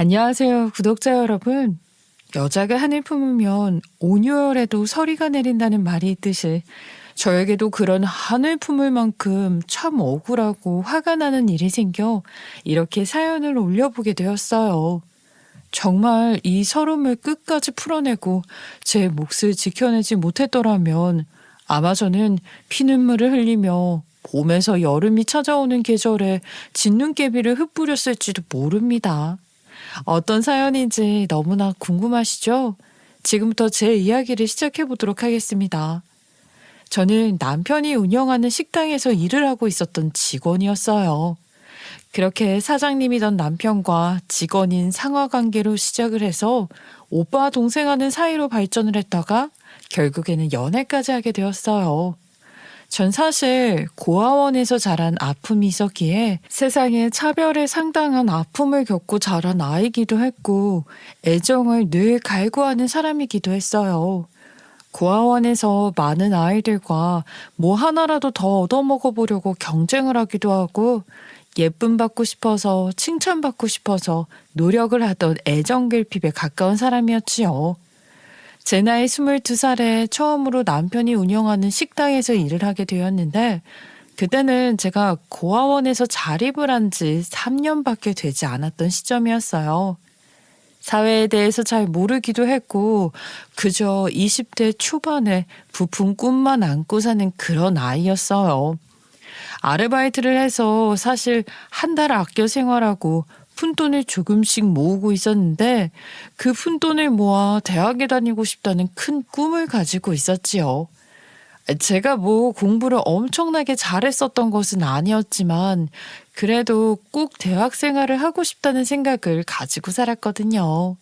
안녕하세요, 구독자 여러분. 여자가 한을 품으면 온유월에도 서리가 내린다는 말이 있듯이 저에게도 그런 한을 품을 만큼 참 억울하고 화가 나는 일이 생겨 이렇게 사연을 올려보게 되었어요. 정말 이 서름을 끝까지 풀어내고 제 몫을 지켜내지 못했더라면 아마 저는 피눈물을 흘리며 봄에서 여름이 찾아오는 계절에 진눈깨비를 흩뿌렸을지도 모릅니다. 어떤 사연인지 너무나 궁금하시죠? 지금부터 제 이야기를 시작해 보도록 하겠습니다. 저는 남편이 운영하는 식당에서 일을 하고 있었던 직원이었어요. 그렇게 사장님이던 남편과 직원인 상하 관계로 시작을 해서 오빠 동생하는 사이로 발전을 했다가 결국에는 연애까지 하게 되었어요. 전 사실 고아원에서 자란 아픔이 있었기에 세상에 차별에 상당한 아픔을 겪고 자란 아이기도 했고 애정을 늘 갈구하는 사람이기도 했어요. 고아원에서 많은 아이들과 뭐 하나라도 더 얻어먹어보려고 경쟁을 하기도 하고 예쁨 받고 싶어서 칭찬받고 싶어서 노력을 하던 애정결핍에 가까운 사람이었지요. 제 나이 22살에 처음으로 남편이 운영하는 식당에서 일을 하게 되었는데 그때는 제가 고아원에서 자립을 한 지 3년밖에 되지 않았던 시점이었어요. 사회에 대해서 잘 모르기도 했고 그저 20대 초반에 부푼 꿈만 안고 사는 그런 아이였어요. 아르바이트를 해서 사실 한 달 아껴 생활하고 푼돈을 조금씩 모으고 있었는데 그 푼돈을 모아 대학에 다니고 싶다는 큰 꿈을 가지고 있었지요. 제가 뭐 공부를 엄청나게 잘했었던 것은 아니었지만 그래도 꼭 대학 생활을 하고 싶다는 생각을 가지고 살았거든요.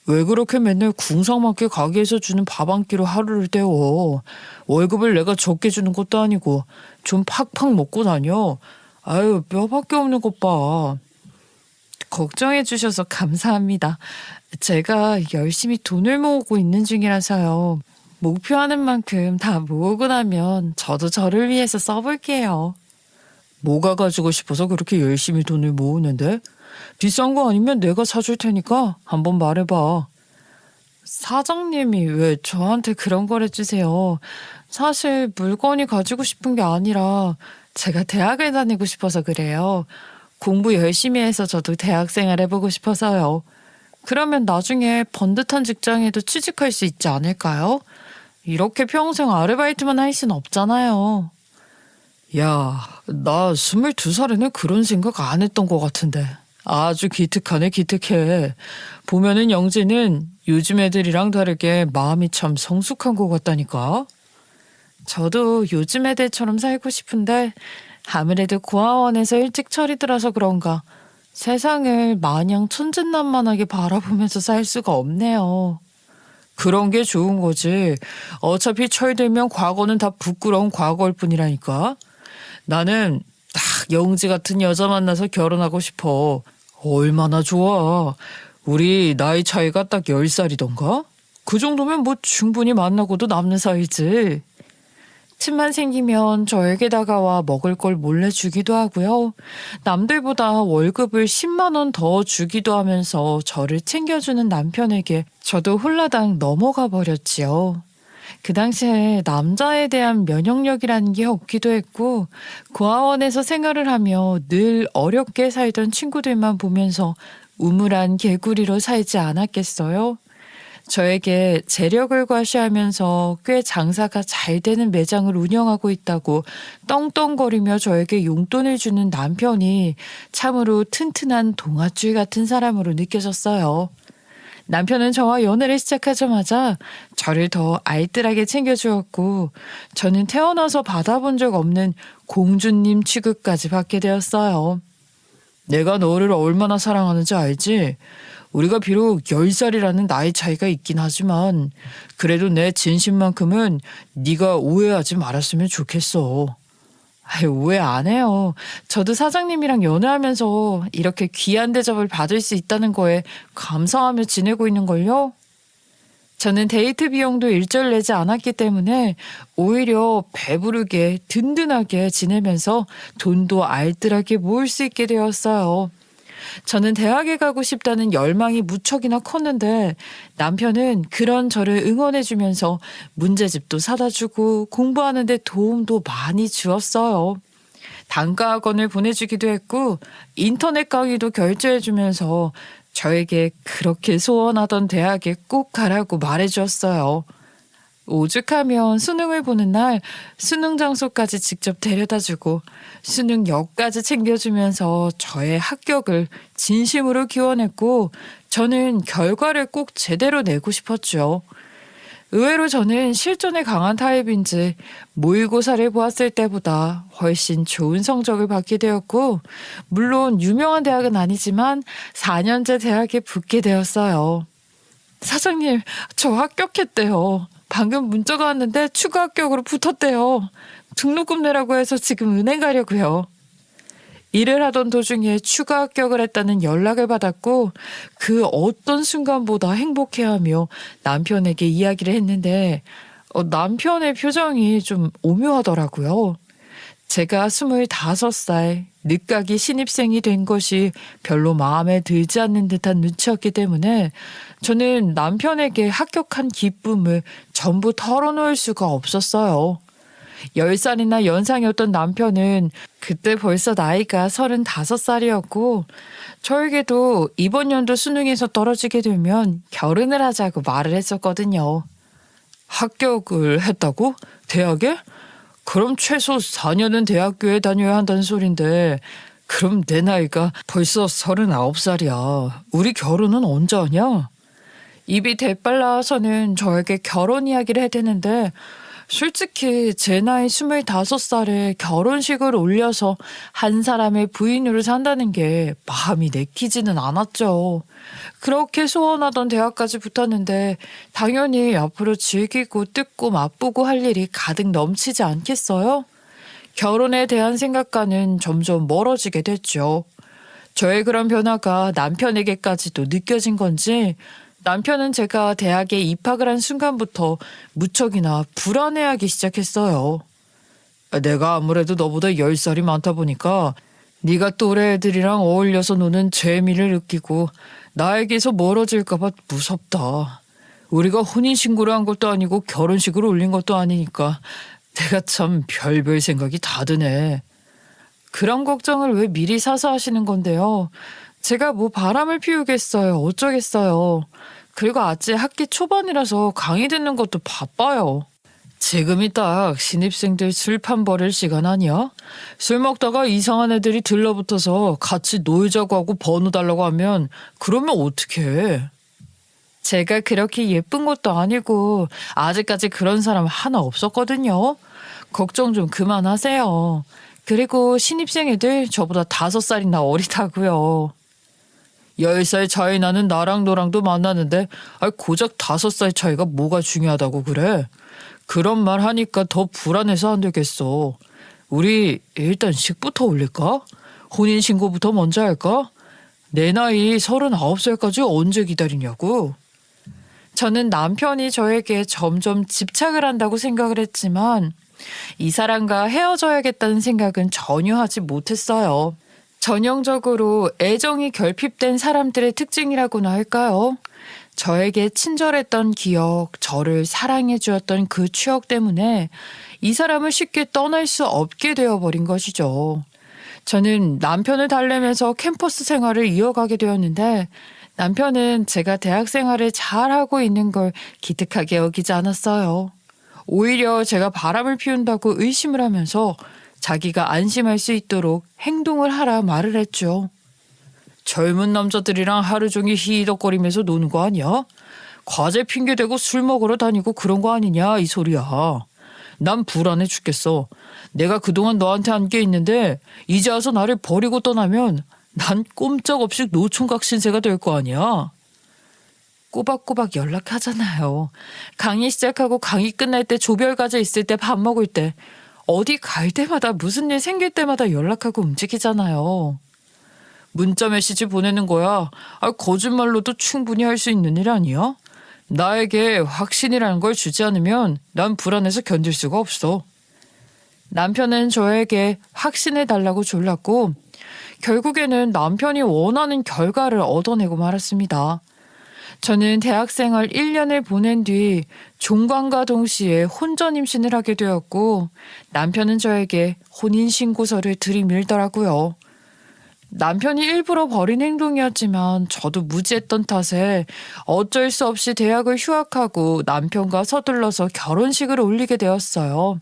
왜 그렇게 맨날 궁상맞게 가게에서 주는 밥 한 끼로 하루를 때워? 월급을 내가 적게 주는 것도 아니고 좀 팍팍 먹고 다녀. 아유, 뼈밖에 없는 것 봐. 걱정해 주셔서 감사합니다. 제가 열심히 돈을 모으고 있는 중이라서요. 목표하는 만큼 다 모으고 나면 저도 저를 위해서 써볼게요. 뭐가 가지고 싶어서 그렇게 열심히 돈을 모으는데? 비싼 거 아니면 내가 사줄 테니까 한번 말해봐. 사장님이 왜 저한테 그런 걸 해주세요? 사실 물건이 가지고 싶은 게 아니라 제가 대학을 다니고 싶어서 그래요. 공부 열심히 해서 저도 대학생활 해보고 싶어서요. 그러면 나중에 번듯한 직장에도 취직할 수 있지 않을까요? 이렇게 평생 아르바이트만 할 순 없잖아요. 야, 나 22살에는 그런 생각 안 했던 것 같은데. 아주 기특하네, 기특해. 보면은 영재는 요즘 애들이랑 다르게 마음이 참 성숙한 것 같다니까. 저도 요즘 애들처럼 살고 싶은데 아무래도 고아원에서 일찍 철이 들어서 그런가 세상을 마냥 천진난만하게 바라보면서 살 수가 없네요. 그런 게 좋은 거지. 어차피 철들면 과거는 다 부끄러운 과거일 뿐이라니까. 나는 딱 영지 같은 여자 만나서 결혼하고 싶어. 얼마나 좋아. 우리 나이 차이가 딱 10살이던가? 그 정도면 뭐 충분히 만나고도 남는 사이지. 틈만 생기면 저에게 다가와 먹을 걸 몰래 주기도 하고요. 남들보다 월급을 10만 원 더 주기도 하면서 저를 챙겨주는 남편에게 저도 홀라당 넘어가 버렸지요. 그 당시에 남자에 대한 면역력이라는 게 없기도 했고 고아원에서 생활을 하며 늘 어렵게 살던 친구들만 보면서 우물한 개구리로 살지 않았겠어요? 저에게 재력을 과시하면서 꽤 장사가 잘 되는 매장을 운영하고 있다고 떵떵거리며 저에게 용돈을 주는 남편이 참으로 튼튼한 동아줄 같은 사람으로 느껴졌어요. 남편은 저와 연애를 시작하자마자 저를 더 알뜰하게 챙겨주었고 저는 태어나서 받아본 적 없는 공주님 취급까지 받게 되었어요. 내가 너를 얼마나 사랑하는지 알지? 우리가 비록 10살이라는 나이 차이가 있긴 하지만 그래도 내 진심만큼은 네가 오해하지 말았으면 좋겠어. 아유, 오해 안 해요. 저도 사장님이랑 연애하면서 이렇게 귀한 대접을 받을 수 있다는 거에 감사하며 지내고 있는걸요. 저는 데이트 비용도 일절 내지 않았기 때문에 오히려 배부르게 든든하게 지내면서 돈도 알뜰하게 모을 수 있게 되었어요. 저는 대학에 가고 싶다는 열망이 무척이나 컸는데 남편은 그런 저를 응원해주면서 문제집도 사다 주고 공부하는 데 도움도 많이 주었어요. 단과 학원을 보내주기도 했고 인터넷 강의도 결제해주면서 저에게 그렇게 소원하던 대학에 꼭 가라고 말해주었어요. 오죽하면 수능을 보는 날 수능 장소까지 직접 데려다주고 수능역까지 챙겨주면서 저의 합격을 진심으로 기원했고 저는 결과를 꼭 제대로 내고 싶었죠. 의외로 저는 실전에 강한 타입인지 모의고사를 보았을 때보다 훨씬 좋은 성적을 받게 되었고 물론 유명한 대학은 아니지만 4년제 대학에 붙게 되었어요. 사장님, 저 합격했대요. 방금 문자가 왔는데 추가 합격으로 붙었대요. 등록금 내라고 해서 지금 은행 가려고요. 일을 하던 도중에 추가 합격을 했다는 연락을 받았고 그 어떤 순간보다 행복해하며 남편에게 이야기를 했는데 남편의 표정이 좀 오묘하더라고요. 제가 25살 늦가기 신입생이 된 것이 별로 마음에 들지 않는 듯한 눈치였기 때문에 저는 남편에게 합격한 기쁨을 전부 털어놓을 수가 없었어요. 10살이나 연상이었던 남편은 그때 벌써 나이가 35살이었고 저에게도 이번 연도 수능에서 떨어지게 되면 결혼을 하자고 말을 했었거든요. 합격을 했다고? 대학에? 그럼 최소 4년은 대학교에 다녀야 한다는 소린데 그럼 내 나이가 벌써 39살이야. 우리 결혼은 언제 하냐? 입이 대빨 나와서는 저에게 결혼 이야기를 해대는데 솔직히 제 나이 25살에 결혼식을 올려서 한 사람의 부인으로 산다는 게 마음이 내키지는 않았죠. 그렇게 소원하던 대학까지 붙었는데 당연히 앞으로 즐기고 뜯고 맛보고 할 일이 가득 넘치지 않겠어요? 결혼에 대한 생각과는 점점 멀어지게 됐죠. 저의 그런 변화가 남편에게까지도 느껴진 건지 남편은 제가 대학에 입학을 한 순간부터 무척이나 불안해하기 시작했어요. 내가 아무래도 너보다 10살이 많다 보니까 네가 또래 애들이랑 어울려서 노는 재미를 느끼고 나에게서 멀어질까 봐 무섭다. 우리가 혼인신고를 한 것도 아니고 결혼식을 올린 것도 아니니까 내가 참 별별 생각이 다 드네. 그런 걱정을 왜 미리 사서 하시는 건데요. 제가 뭐 바람을 피우겠어요. 어쩌겠어요. 그리고 아직 학기 초반이라서 강의 듣는 것도 바빠요. 지금이 딱 신입생들 술판 버릴 시간 아니야? 술 먹다가 이상한 애들이 들러붙어서 같이 놀자고 하고 번호 달라고 하면 그러면 어떡해? 제가 그렇게 예쁜 것도 아니고 아직까지 그런 사람 하나 없었거든요. 걱정 좀 그만하세요. 그리고 신입생 애들 저보다 5살이나 어리다고요. 10살 차이 나는 나랑 너랑도 만나는데 고작 5살 차이가 뭐가 중요하다고 그래? 그런 말 하니까 더 불안해서 안 되겠어. 우리 일단 식부터 올릴까? 혼인신고부터 먼저 할까? 내 나이 39살까지 언제 기다리냐고. 저는 남편이 저에게 점점 집착을 한다고 생각을 했지만 이 사람과 헤어져야겠다는 생각은 전혀 하지 못했어요. 전형적으로 애정이 결핍된 사람들의 특징이라고나 할까요? 저에게 친절했던 기억, 저를 사랑해 주었던 그 추억 때문에 이 사람을 쉽게 떠날 수 없게 되어버린 것이죠. 저는 남편을 달래면서 캠퍼스 생활을 이어가게 되었는데 남편은 제가 대학 생활을 잘하고 있는 걸 기특하게 여기지 않았어요. 오히려 제가 바람을 피운다고 의심을 하면서 자기가 안심할 수 있도록 행동을 하라 말을 했죠. 젊은 남자들이랑 하루 종일 히덕거리면서 노는 거 아니야? 과제 핑계대고 술 먹으러 다니고 그런 거 아니냐 이 소리야. 난 불안해 죽겠어. 내가 그동안 너한테 한 게 있는데 이제 와서 나를 버리고 떠나면 난 꼼짝없이 노총각 신세가 될 거 아니야. 꼬박꼬박 연락하잖아요. 강의 시작하고 강의 끝날 때 조별과제 있을 때 밥 먹을 때 어디 갈 때마다 무슨 일 생길 때마다 연락하고 움직이잖아요. 문자 메시지 보내는 거야. 거짓말로도 충분히 할 수 있는 일 아니야? 나에게 확신이라는 걸 주지 않으면 난 불안해서 견딜 수가 없어. 남편은 저에게 확신을 달라고 졸랐고 결국에는 남편이 원하는 결과를 얻어내고 말았습니다. 저는 대학생활 1년을 보낸 뒤 종강과 동시에 혼전 임신을 하게 되었고 남편은 저에게 혼인신고서를 들이밀더라고요. 남편이 일부러 벌인 행동이었지만 저도 무지했던 탓에 어쩔 수 없이 대학을 휴학하고 남편과 서둘러서 결혼식을 올리게 되었어요.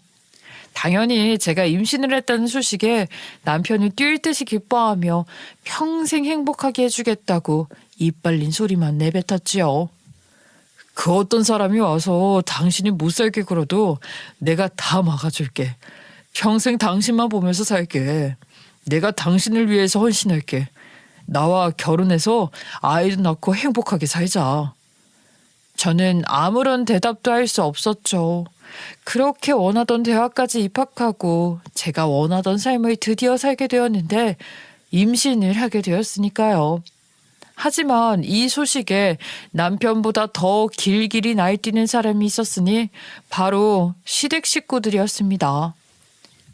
당연히 제가 임신을 했다는 소식에 남편은 뛸 듯이 기뻐하며 평생 행복하게 해주겠다고 입 벌린 소리만 내뱉었지요. 그 어떤 사람이 와서 당신이 못 살게 굴어도 내가 다 막아줄게. 평생 당신만 보면서 살게. 내가 당신을 위해서 헌신할게. 나와 결혼해서 아이도 낳고 행복하게 살자. 저는 아무런 대답도 할 수 없었죠. 그렇게 원하던 대학까지 입학하고 제가 원하던 삶을 드디어 살게 되었는데 임신을 하게 되었으니까요. 하지만 이 소식에 남편보다 더 길길이 날뛰는 사람이 있었으니 바로 시댁 식구들이었습니다.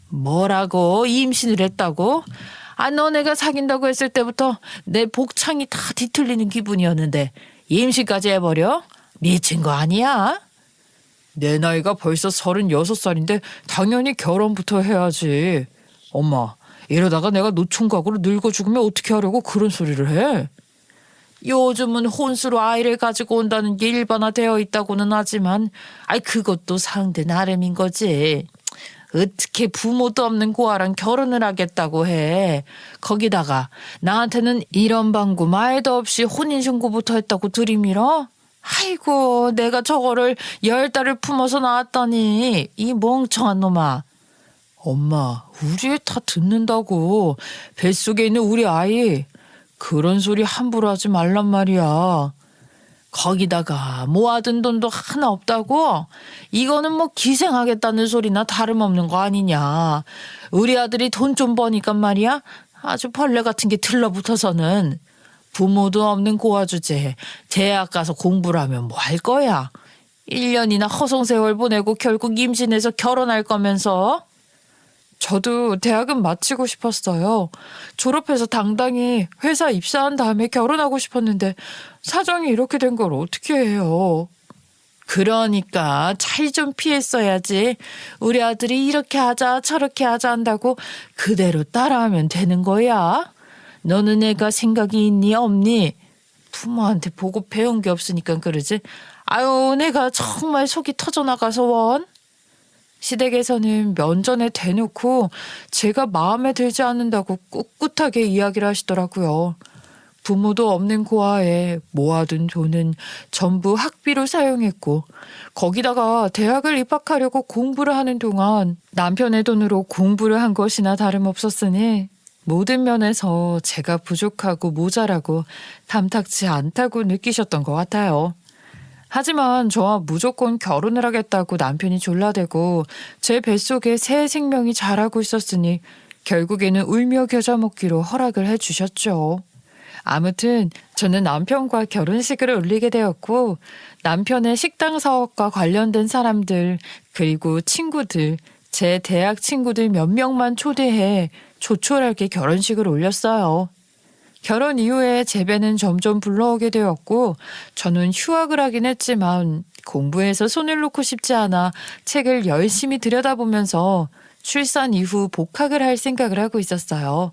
뭐라고? 임신을 했다고? 아, 너네가 사귄다고 했을 때부터 내 복창이 다 뒤틀리는 기분이었는데 임신까지 해버려? 미친 거 아니야? 내 나이가 벌써 36살인데 당연히 결혼부터 해야지. 엄마, 이러다가 내가 노총각으로 늙어 죽으면 어떻게 하려고 그런 소리를 해? 요즘은 혼수로 아이를 가지고 온다는 게 일반화되어 있다고는 하지만 그것도 상대 나름인 거지. 어떻게 부모도 없는 고아랑 결혼을 하겠다고 해. 거기다가 나한테는 이런 방구 말도 없이 혼인신고부터 했다고 들이밀어? 아이고, 내가 저거를 10달을 품어서 낳았더니 이 멍청한 놈아. 엄마, 우리 애 다 듣는다고. 뱃속에 있는 우리 아이. 그런 소리 함부로 하지 말란 말이야. 거기다가 모아둔 돈도 하나 없다고? 이거는 뭐 기생하겠다는 소리나 다름없는 거 아니냐. 우리 아들이 돈 좀 버니까 말이야. 아주 벌레 같은 게 들러붙어서는. 부모도 없는 고아 주제에 대학 가서 공부를 하면 뭐 할 거야. 1년이나 허송세월 보내고 결국 임신해서 결혼할 거면서. 저도 대학은 마치고 싶었어요. 졸업해서 당당히 회사 입사한 다음에 결혼하고 싶었는데 사정이 이렇게 된 걸 어떻게 해요. 그러니까 차이 좀 피했어야지. 우리 아들이 이렇게 하자 저렇게 하자 한다고 그대로 따라하면 되는 거야. 너는 애가 생각이 있니 없니? 부모한테 보고 배운 게 없으니까 그러지. 아유, 내가 정말 속이 터져나가서 원. 시댁에서는 면전에 대놓고 제가 마음에 들지 않는다고 꿋꿋하게 이야기를 하시더라고요. 부모도 없는 고아에 모아둔 돈은 전부 학비로 사용했고 거기다가 대학을 입학하려고 공부를 하는 동안 남편의 돈으로 공부를 한 것이나 다름없었으니 모든 면에서 제가 부족하고 모자라고 탐탁지 않다고 느끼셨던 것 같아요. 하지만 저와 무조건 결혼을 하겠다고 남편이 졸라대고 제 뱃속에 새 생명이 자라고 있었으니 결국에는 울며 겨자 먹기로 허락을 해주셨죠. 아무튼 저는 남편과 결혼식을 올리게 되었고 남편의 식당 사업과 관련된 사람들 그리고 친구들, 제 대학 친구들 몇 명만 초대해 조촐하게 결혼식을 올렸어요. 결혼 이후에 제배는 점점 불러오게 되었고 저는 휴학을 하긴 했지만 공부에서 손을 놓고 싶지 않아 책을 열심히 들여다보면서 출산 이후 복학을 할 생각을 하고 있었어요.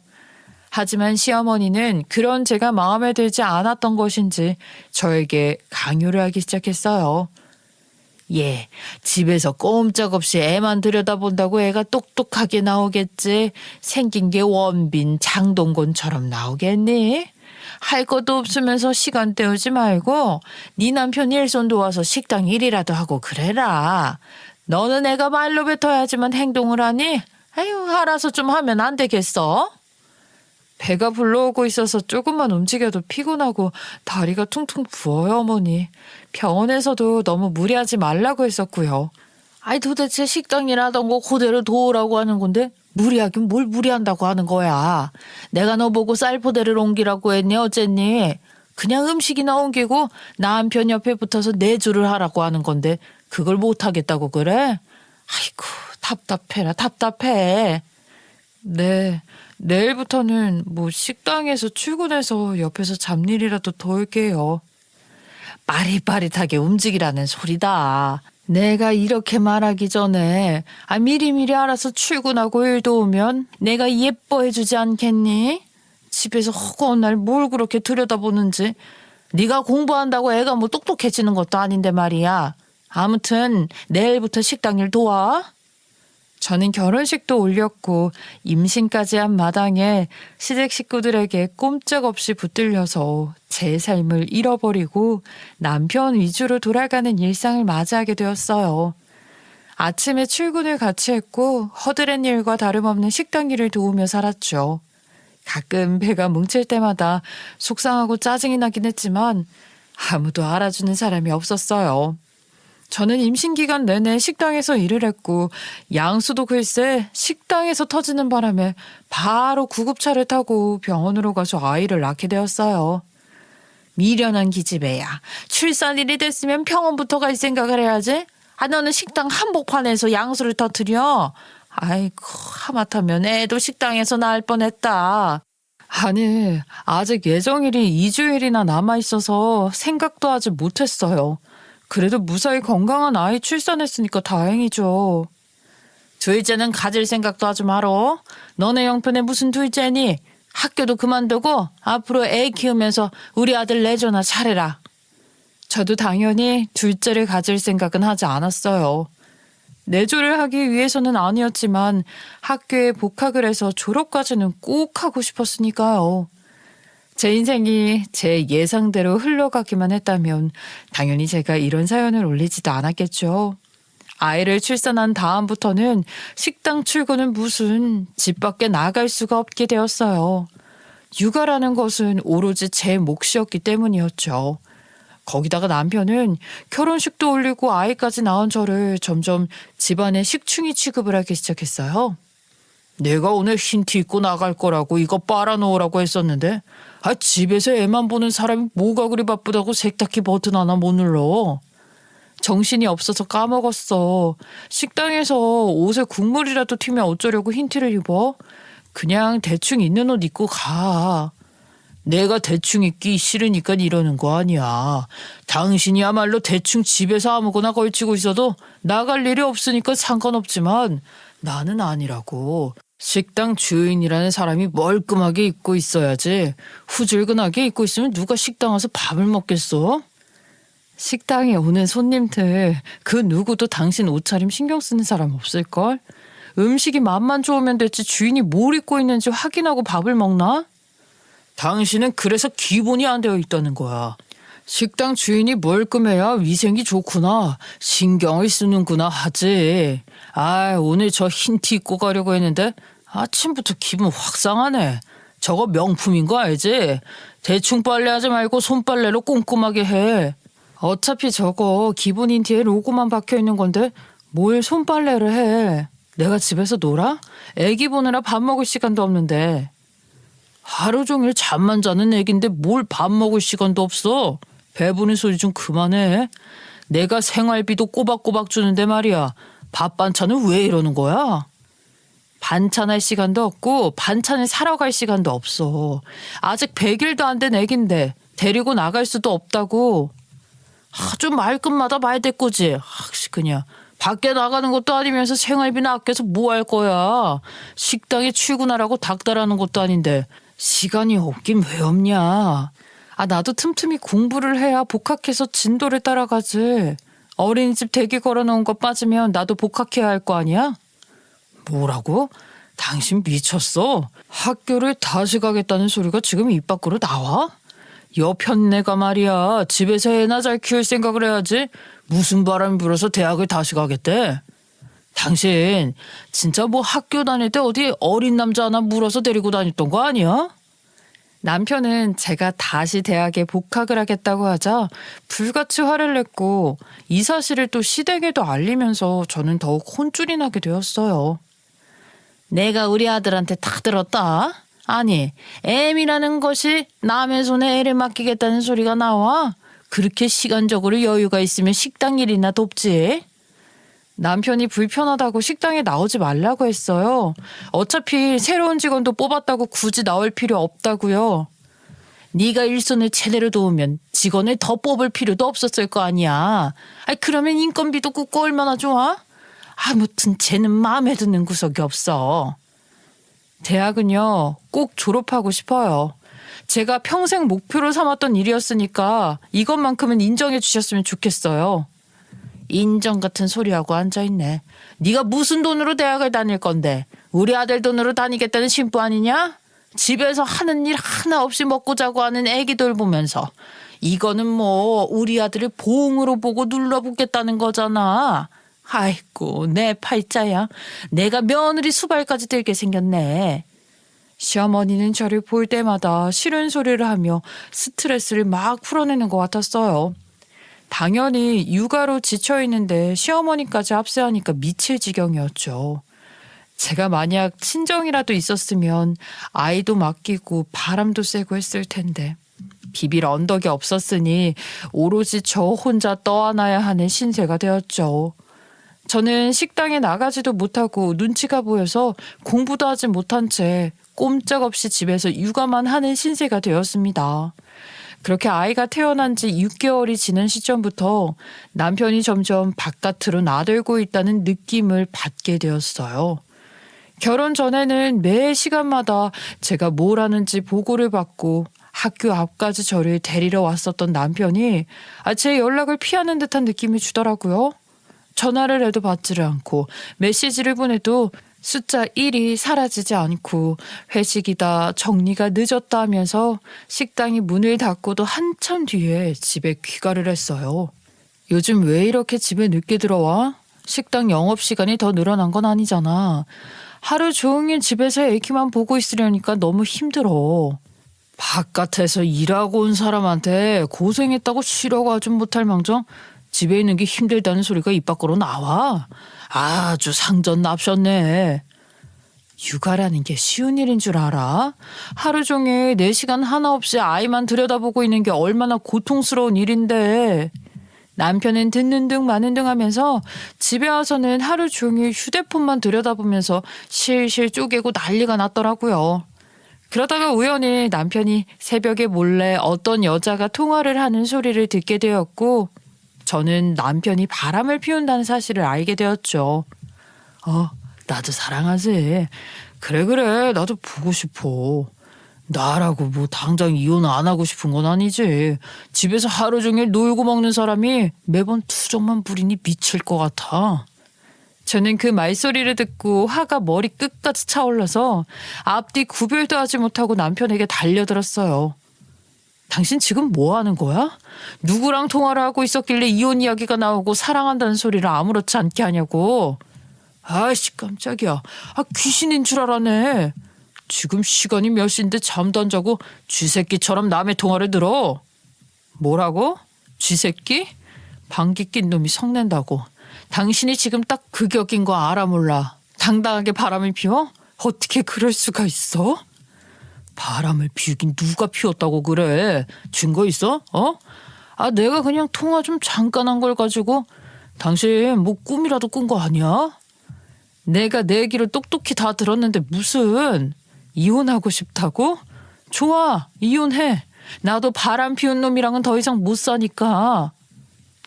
하지만 시어머니는 그런 제가 마음에 들지 않았던 것인지 저에게 강요를 하기 시작했어요. 예, 집에서 꼼짝없이 애만 들여다본다고 애가 똑똑하게 나오겠지. 생긴 게 원빈, 장동건처럼 나오겠니? 할 것도 없으면서 시간 때우지 말고 네 남편 일손 도와서 식당 일이라도 하고 그래라. 너는 애가 말로 뱉어야지만 행동을 하니? 아유, 알아서 좀 하면 안 되겠어? 배가 불러오고 있어서 조금만 움직여도 피곤하고 다리가 퉁퉁 부어요, 어머니. 병원에서도 너무 무리하지 말라고 했었고요. 도대체 식당 일하던 거 그대로 도우라고 하는 건데 무리하긴 뭘 무리한다고 하는 거야. 내가 너 보고 쌀포대를 옮기라고 했니 어쨌니? 그냥 음식이나 옮기고 남편 옆에 붙어서 내주를 하라고 하는 건데 그걸 못하겠다고 그래? 아이고, 답답해라 답답해. 네, 내일부터는 뭐 식당에서 출근해서 옆에서 잡일이라도 도울게요. 빠릿빠릿하게 움직이라는 소리다. 내가 이렇게 말하기 전에 미리미리 알아서 출근하고 일 도우면 내가 예뻐해주지 않겠니? 집에서 허구한 날 뭘 그렇게 들여다보는지. 네가 공부한다고 애가 뭐 똑똑해지는 것도 아닌데 말이야. 아무튼 내일부터 식당 일 도와. 저는 결혼식도 올렸고 임신까지 한 마당에 시댁 식구들에게 꼼짝없이 붙들려서 제 삶을 잃어버리고 남편 위주로 돌아가는 일상을 맞이하게 되었어요. 아침에 출근을 같이 했고 허드렛 일과 다름없는 식당 일을 도우며 살았죠. 가끔 배가 뭉칠 때마다 속상하고 짜증이 나긴 했지만 아무도 알아주는 사람이 없었어요. 저는 임신 기간 내내 식당에서 일을 했고 양수도 글쎄 식당에서 터지는 바람에 바로 구급차를 타고 병원으로 가서 아이를 낳게 되었어요. 미련한 기집애야. 출산일이 됐으면 병원부터 갈 생각을 해야지. 너는 식당 한복판에서 양수를 터뜨려. 아이고 하마터면 애도 식당에서 낳을 뻔했다. 아니 아직 예정일이 2주일이나 남아있어서 생각도 하지 못했어요. 그래도 무사히 건강한 아이 출산했으니까 다행이죠. 둘째는 가질 생각도 하지 말어. 너네 형편에 무슨 둘째니? 학교도 그만두고 앞으로 애 키우면서 우리 아들 내조나 잘해라. 저도 당연히 둘째를 가질 생각은 하지 않았어요. 내조를 하기 위해서는 아니었지만 학교에 복학을 해서 졸업까지는 꼭 하고 싶었으니까요. 제 인생이 제 예상대로 흘러가기만 했다면 당연히 제가 이런 사연을 올리지도 않았겠죠. 아이를 출산한 다음부터는 식당 출근은 무슨 집 밖에 나갈 수가 없게 되었어요. 육아라는 것은 오로지 제 몫이었기 때문이었죠. 거기다가 남편은 결혼식도 올리고 아이까지 낳은 저를 점점 집안의 식충이 취급을 하기 시작했어요. 내가 오늘 흰 티 입고 나갈 거라고 이거 빨아놓으라고 했었는데 집에서 애만 보는 사람이 뭐가 그리 바쁘다고 세탁기 버튼 하나 못 눌러. 정신이 없어서 까먹었어. 식당에서 옷에 국물이라도 튀면 어쩌려고 흰 티를 입어? 그냥 대충 있는 옷 입고 가. 내가 대충 입기 싫으니까 이러는 거 아니야. 당신이야말로 대충 집에서 아무거나 걸치고 있어도 나갈 일이 없으니까 상관없지만 나는 아니라고. 식당 주인이라는 사람이 멀끔하게 입고 있어야지. 후줄근하게 입고 있으면 누가 식당 와서 밥을 먹겠어? 식당에 오는 손님들 그 누구도 당신 옷차림 신경 쓰는 사람 없을걸? 음식이 맛만 좋으면 됐지 주인이 뭘 입고 있는지 확인하고 밥을 먹나? 당신은 그래서 기본이 안 되어 있다는 거야. 식당 주인이 멀끔해야 위생이 좋구나, 신경을 쓰는구나 하지. 오늘 저 흰 티 입고 가려고 했는데 아침부터 기분 확 상하네. 저거 명품인 거 알지? 대충 빨래하지 말고 손빨래로 꼼꼼하게 해. 어차피 저거 기본인 티에 로고만 박혀있는 건데 뭘 손빨래를 해. 내가 집에서 놀아? 애기 보느라 밥 먹을 시간도 없는데. 하루 종일 잠만 자는 애긴데 뭘 밥 먹을 시간도 없어. 배부른 소리 좀 그만해. 내가 생활비도 꼬박꼬박 주는데 말이야. 밥 반찬은 왜 이러는 거야? 반찬할 시간도 없고 반찬을 사러 갈 시간도 없어. 아직 100일도 안 된 애긴데 데리고 나갈 수도 없다고. 좀 말끝마다 말대꾸지. 그냥 밖에 나가는 것도 아니면서 생활비나 아껴서 뭐 할 거야. 식당에 출근하라고 닥달하는 것도 아닌데 시간이 없긴 왜 없냐. 나도 틈틈이 공부를 해야 복학해서 진도를 따라가지. 어린이집 대기 걸어놓은 거 빠지면 나도 복학해야 할 거 아니야? 뭐라고? 당신 미쳤어? 학교를 다시 가겠다는 소리가 지금 입 밖으로 나와? 여편네가 말이야. 집에서 애나 잘 키울 생각을 해야지. 무슨 바람이 불어서 대학을 다시 가겠대? 당신 진짜 뭐 학교 다닐 때 어디 어린 남자 하나 물어서 데리고 다녔던 거 아니야? 남편은 제가 다시 대학에 복학을 하겠다고 하자 불같이 화를 냈고 이 사실을 또 시댁에도 알리면서 저는 더욱 혼쭐이 나게 되었어요. 내가 우리 아들한테 다 들었다. 아니, 애미라는 것이 남의 손에 애를 맡기겠다는 소리가 나와? 그렇게 시간적으로 여유가 있으면 식당 일이나 돕지. 남편이 불편하다고 식당에 나오지 말라고 했어요. 어차피 새로운 직원도 뽑았다고 굳이 나올 필요 없다고요. 네가 일손을 제대로 도우면 직원을 더 뽑을 필요도 없었을 거 아니야. 그러면 인건비도 굽고 얼마나 좋아? 아무튼 쟤는 마음에 드는 구석이 없어. 대학은요, 꼭 졸업하고 싶어요. 제가 평생 목표로 삼았던 일이었으니까 이것만큼은 인정해 주셨으면 좋겠어요. 인정 같은 소리하고 앉아있네. 네가 무슨 돈으로 대학을 다닐 건데 우리 아들 돈으로 다니겠다는 심부 아니냐? 집에서 하는 일 하나 없이 먹고 자고 하는 애기 돌보면서 이거는 뭐 우리 아들을 보응으로 보고 눌러보겠다는 거잖아. 아이고 내 팔자야. 내가 며느리 수발까지 들게 생겼네. 시어머니는 저를 볼 때마다 싫은 소리를 하며 스트레스를 막 풀어내는 것 같았어요. 당연히 육아로 지쳐있는데 시어머니까지 합세하니까 미칠 지경이었죠. 제가 만약 친정이라도 있었으면 아이도 맡기고 바람도 쐬고 했을 텐데 비빌 언덕이 없었으니 오로지 저 혼자 떠안아야 하는 신세가 되었죠. 저는 식당에 나가지도 못하고 눈치가 보여서 공부도 하지 못한 채 꼼짝없이 집에서 육아만 하는 신세가 되었습니다. 그렇게 아이가 태어난 지 6개월이 지난 시점부터 남편이 점점 바깥으로 나들고 있다는 느낌을 받게 되었어요. 결혼 전에는 매 시간마다 제가 뭘 하는지 보고를 받고 학교 앞까지 저를 데리러 왔었던 남편이 제 연락을 피하는 듯한 느낌이 주더라고요. 전화를 해도 받지를 않고 메시지를 보내도 숫자 1이 사라지지 않고 회식이다 정리가 늦었다 하면서 식당이 문을 닫고도 한참 뒤에 집에 귀가를 했어요. 요즘 왜 이렇게 집에 늦게 들어와? 식당 영업시간이 더 늘어난 건 아니잖아. 하루 종일 집에서 애기만 보고 있으려니까 너무 힘들어. 바깥에서 일하고 온 사람한테 고생했다고 쉬라고 하지 못할 망정 집에 있는 게 힘들다는 소리가 입 밖으로 나와. 아주 상전 납셨네. 육아라는 게 쉬운 일인 줄 알아? 하루 종일 4시간 하나 없이 아이만 들여다보고 있는 게 얼마나 고통스러운 일인데. 남편은 듣는 둥 마는 둥 하면서 집에 와서는 하루 종일 휴대폰만 들여다보면서 실실 쪼개고 난리가 났더라고요. 그러다가 우연히 남편이 새벽에 몰래 어떤 여자가 통화를 하는 소리를 듣게 되었고 저는 남편이 바람을 피운다는 사실을 알게 되었죠. 나도 사랑하지. 그래 나도 보고 싶어. 나라고 뭐 당장 이혼 안 하고 싶은 건 아니지. 집에서 하루 종일 놀고 먹는 사람이 매번 투정만 부리니 미칠 것 같아. 저는 그 말소리를 듣고 화가 머리 끝까지 차올라서 앞뒤 구별도 하지 못하고 남편에게 달려들었어요. 당신 지금 뭐 하는 거야? 누구랑 통화를 하고 있었길래 이혼 이야기가 나오고 사랑한다는 소리를 아무렇지 않게 하냐고. 아이씨 깜짝이야. 귀신인 줄 알았네. 지금 시간이 몇 시인데 잠도 안 자고 쥐새끼처럼 남의 통화를 들어. 뭐라고? 쥐새끼? 방귀 낀 놈이 성낸다고. 당신이 지금 딱 그 격인 거 알아 몰라. 당당하게 바람을 피워? 어떻게 그럴 수가 있어? 바람을 피우긴 누가 피웠다고 그래. 증거 있어? 내가 그냥 통화 좀 잠깐 한 걸 가지고 당신 뭐 꿈이라도 꾼 거 아니야? 내가 내 얘기를 똑똑히 다 들었는데 무슨 이혼하고 싶다고? 좋아 이혼해. 나도 바람 피운 놈이랑은 더 이상 못 사니까.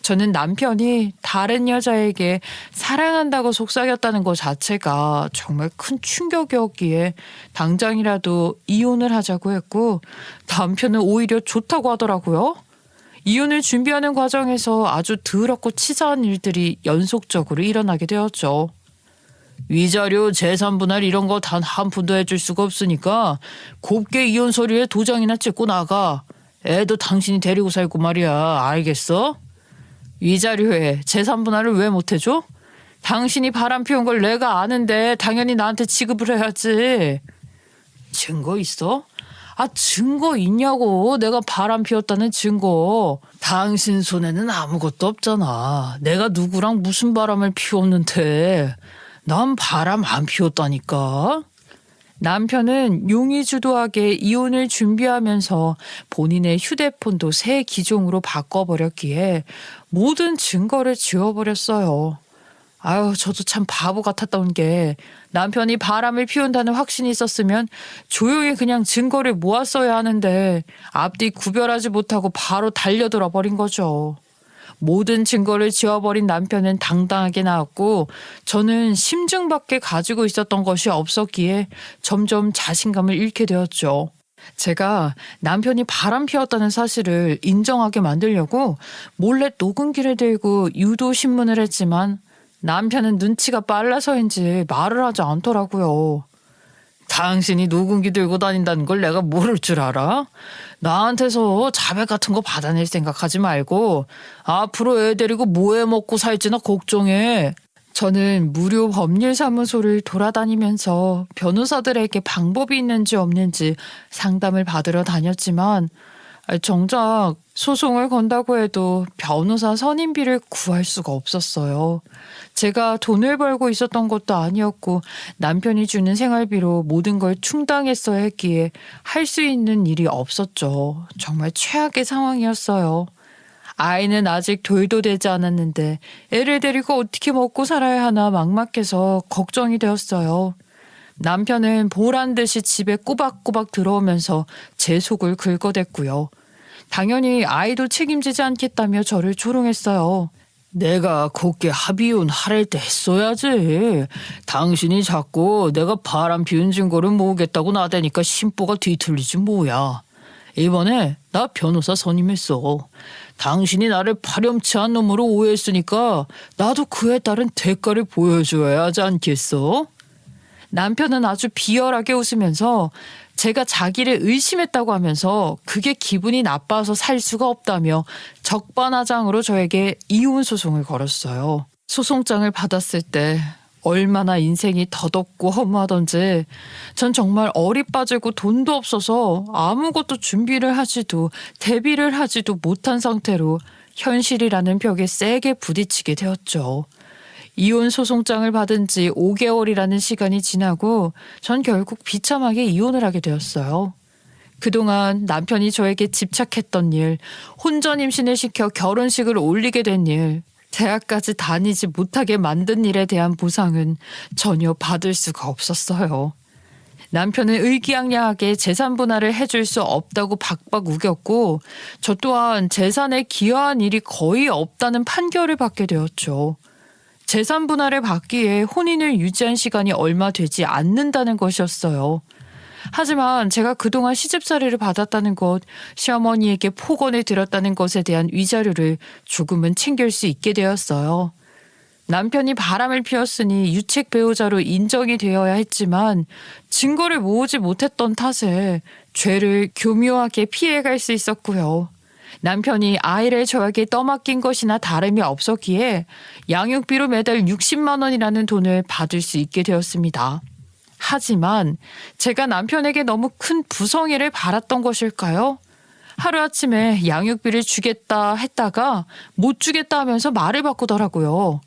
저는 남편이 다른 여자에게 사랑한다고 속삭였다는 것 자체가 정말 큰 충격이었기에 당장이라도 이혼을 하자고 했고 남편은 오히려 좋다고 하더라고요. 이혼을 준비하는 과정에서 아주 더럽고 치사한 일들이 연속적으로 일어나게 되었죠. 위자료, 재산분할 이런 거 단 한 푼도 해줄 수가 없으니까 곱게 이혼 서류에 도장이나 찍고 나가. 애도 당신이 데리고 살고 말이야. 알겠어? 위자료에 재산분할을 왜 못해줘? 당신이 바람 피운 걸 내가 아는데 당연히 나한테 지급을 해야지. 증거 있어? 증거 있냐고. 내가 바람 피웠다는 증거. 당신 손에는 아무것도 없잖아. 내가 누구랑 무슨 바람을 피웠는데. 난 바람 안 피웠다니까. 남편은 용의주도하게 이혼을 준비하면서 본인의 휴대폰도 새 기종으로 바꿔버렸기에 모든 증거를 지워버렸어요. 아유, 저도 참 바보 같았던 게 남편이 바람을 피운다는 확신이 있었으면 조용히 그냥 증거를 모았어야 하는데 앞뒤 구별하지 못하고 바로 달려들어 버린 거죠. 모든 증거를 지워버린 남편은 당당하게 나왔고 저는 심증밖에 가지고 있었던 것이 없었기에 점점 자신감을 잃게 되었죠. 제가 남편이 바람 피웠다는 사실을 인정하게 만들려고 몰래 녹음기를 들고 유도 신문을 했지만 남편은 눈치가 빨라서인지 말을 하지 않더라고요. 당신이 녹음기 들고 다닌다는 걸 내가 모를 줄 알아? 나한테서 자백 같은 거 받아낼 생각하지 말고 앞으로 애 데리고 뭐 해 먹고 살지나 걱정해. 저는 무료 법률사무소를 돌아다니면서 변호사들에게 방법이 있는지 없는지 상담을 받으러 다녔지만 정작 소송을 건다고 해도 변호사 선임비를 구할 수가 없었어요. 제가 돈을 벌고 있었던 것도 아니었고 남편이 주는 생활비로 모든 걸 충당했어야 했기에 할 수 있는 일이 없었죠. 정말 최악의 상황이었어요. 아이는 아직 돌도 되지 않았는데 애를 데리고 어떻게 먹고 살아야 하나 막막해서 걱정이 되었어요. 남편은 보란 듯이 집에 꼬박꼬박 들어오면서 제 속을 긁어댔고요. 당연히 아이도 책임지지 않겠다며 저를 조롱했어요. 내가 곱게 합의혼 하랄 때 했어야지. 당신이 자꾸 내가 바람 피운 증거를 모으겠다고 나대니까 심보가 뒤틀리지 뭐야. 이번에 나 변호사 선임했어. 당신이 나를 파렴치한 놈으로 오해했으니까 나도 그에 따른 대가를 보여줘야 하지 않겠어? 남편은 아주 비열하게 웃으면서 제가 자기를 의심했다고 하면서 그게 기분이 나빠서 살 수가 없다며 적반하장으로 저에게 이혼 소송을 걸었어요. 소송장을 받았을 때 얼마나 인생이 더덥고 허무하던지 전 정말 얼이 빠지고 돈도 없어서 아무것도 준비를 하지도 대비를 하지도 못한 상태로 현실이라는 벽에 세게 부딪히게 되었죠. 이혼 소송장을 받은 지 5개월이라는 시간이 지나고 전 결국 비참하게 이혼을 하게 되었어요. 그동안 남편이 저에게 집착했던 일, 혼전 임신을 시켜 결혼식을 올리게 된 일, 대학까지 다니지 못하게 만든 일에 대한 보상은 전혀 받을 수가 없었어요. 남편은 의기양양하게 재산 분할을 해줄 수 없다고 박박 우겼고 저 또한 재산에 기여한 일이 거의 없다는 판결을 받게 되었죠. 재산 분할을 받기에 혼인을 유지한 시간이 얼마 되지 않는다는 것이었어요. 하지만 제가 그동안 시집살이를 받았다는 것, 시어머니에게 폭언을 들었다는 것에 대한 위자료를 조금은 챙길 수 있게 되었어요. 남편이 바람을 피웠으니 유책 배우자로 인정이 되어야 했지만 증거를 모으지 못했던 탓에 죄를 교묘하게 피해갈 수 있었고요. 남편이 아이를 저에게 떠맡긴 것이나 다름이 없었기에 양육비로 매달 60만 원이라는 돈을 받을 수 있게 되었습니다. 하지만 제가 남편에게 너무 큰 부성애를 바랐던 것일까요? 하루아침에 양육비를 주겠다 했다가 못 주겠다 하면서 말을 바꾸더라고요.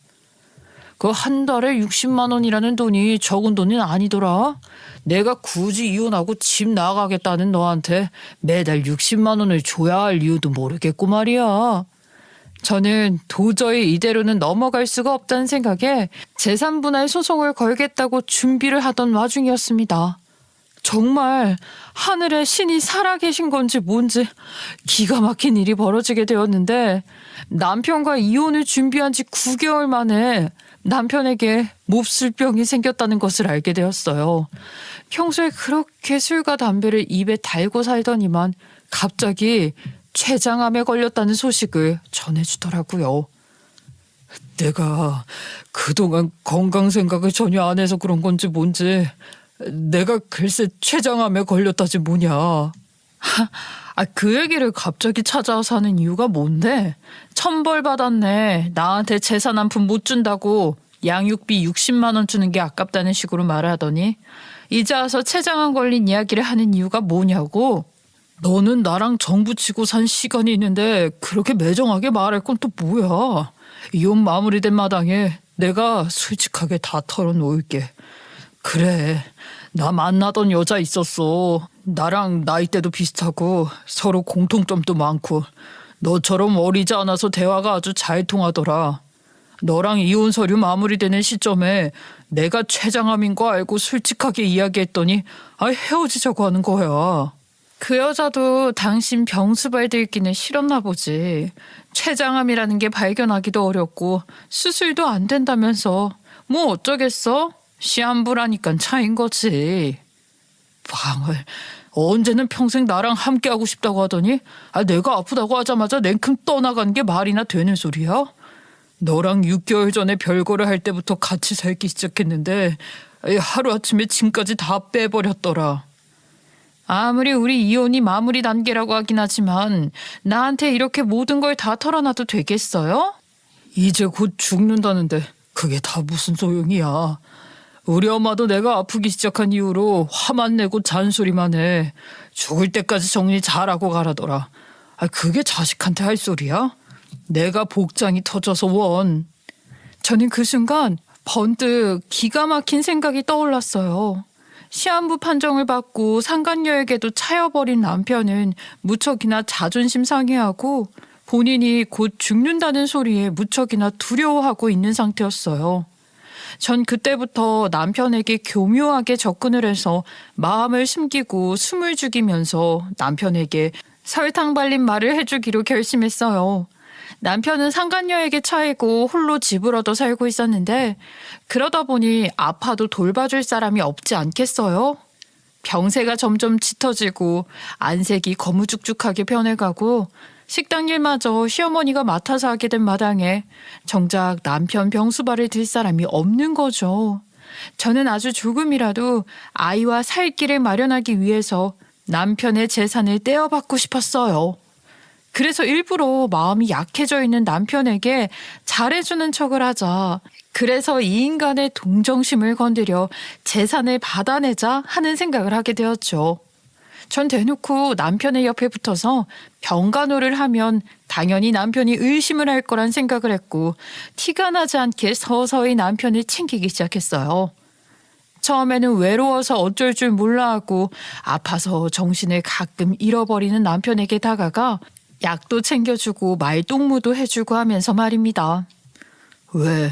그 한 달에 60만 원이라는 돈이 적은 돈은 아니더라. 내가 굳이 이혼하고 집 나가겠다는 너한테 매달 60만 원을 줘야 할 이유도 모르겠고 말이야. 저는 도저히 이대로는 넘어갈 수가 없다는 생각에 재산분할 소송을 걸겠다고 준비를 하던 와중이었습니다. 정말 하늘에 신이 살아계신 건지 뭔지 기가 막힌 일이 벌어지게 되었는데 남편과 이혼을 준비한 지 9개월 만에 남편에게 몹쓸병이 생겼다는 것을 알게 되었어요. 평소에 그렇게 술과 담배를 입에 달고 살더니만 갑자기 췌장암에 걸렸다는 소식을 전해주더라고요. 내가 그동안 건강 생각을 전혀 안 해서 그런 건지 뭔지 내가 글쎄 췌장암에 걸렸다지 뭐냐. 그 얘기를 갑자기 찾아와서 하는 이유가 뭔데? 천벌 받았네. 나한테 재산 한 푼 못 준다고 양육비 60만 원 주는 게 아깝다는 식으로 말을 하더니 이제 와서 췌장암 걸린 이야기를 하는 이유가 뭐냐고. 너는 나랑 정붙이고 산 시간이 있는데 그렇게 매정하게 말할 건 또 뭐야. 이혼 마무리된 마당에 내가 솔직하게 다 털어놓을게. 그래, 나 만나던 여자 있었어. 나랑 나이대도 비슷하고 서로 공통점도 많고 너처럼 어리지 않아서 대화가 아주 잘 통하더라. 너랑 이혼 서류 마무리되는 시점에 내가 최장암인 거 알고 솔직하게 이야기했더니 헤어지자고 하는 거야. 그 여자도 당신 병수발 들기는 싫었나 보지. 췌장암이라는 게 발견하기도 어렵고 수술도 안 된다면서 뭐 어쩌겠어? 시한부라니깐 차인 거지. 방을 언제는 평생 나랑 함께하고 싶다고 하더니 내가 아프다고 하자마자 냉큼 떠나간 게 말이나 되는 소리야? 너랑 6개월 전에 별거를 할 때부터 같이 살기 시작했는데 하루아침에 짐까지 다 빼버렸더라. 아무리 우리 이혼이 마무리 단계라고 하긴 하지만 나한테 이렇게 모든 걸 다 털어놔도 되겠어요? 이제 곧 죽는다는데 그게 다 무슨 소용이야. 우리 엄마도 내가 아프기 시작한 이후로 화만 내고 잔소리만 해. 죽을 때까지 정리 잘하고 가라더라. 그게 자식한테 할 소리야? 내가 복장이 터져서 원. 저는 그 순간 번뜩 기가 막힌 생각이 떠올랐어요. 시한부 판정을 받고 상간녀에게도 차여버린 남편은 무척이나 자존심 상해하고 본인이 곧 죽는다는 소리에 무척이나 두려워하고 있는 상태였어요. 전 그때부터 남편에게 교묘하게 접근을 해서 마음을 숨기고 숨을 죽이면서 남편에게 설탕 발린 말을 해주기로 결심했어요. 남편은 상간녀에게 차이고 홀로 집을 얻어 살고 있었는데 그러다 보니 아파도 돌봐줄 사람이 없지 않겠어요? 병세가 점점 짙어지고 안색이 거무죽죽하게 변해가고 식당 일마저 시어머니가 맡아서 하게 된 마당에 정작 남편 병수발을 들 사람이 없는 거죠. 저는 아주 조금이라도 아이와 살 길을 마련하기 위해서 남편의 재산을 떼어받고 싶었어요. 그래서 일부러 마음이 약해져 있는 남편에게 잘해주는 척을 하자. 그래서 이 인간의 동정심을 건드려 재산을 받아내자 하는 생각을 하게 되었죠. 전 대놓고 남편의 옆에 붙어서 병간호를 하면 당연히 남편이 의심을 할 거란 생각을 했고 티가 나지 않게 서서히 남편을 챙기기 시작했어요. 처음에는 외로워서 어쩔 줄 몰라 하고 아파서 정신을 가끔 잃어버리는 남편에게 다가가 약도 챙겨주고 말동무도 해주고 하면서 말입니다. 왜?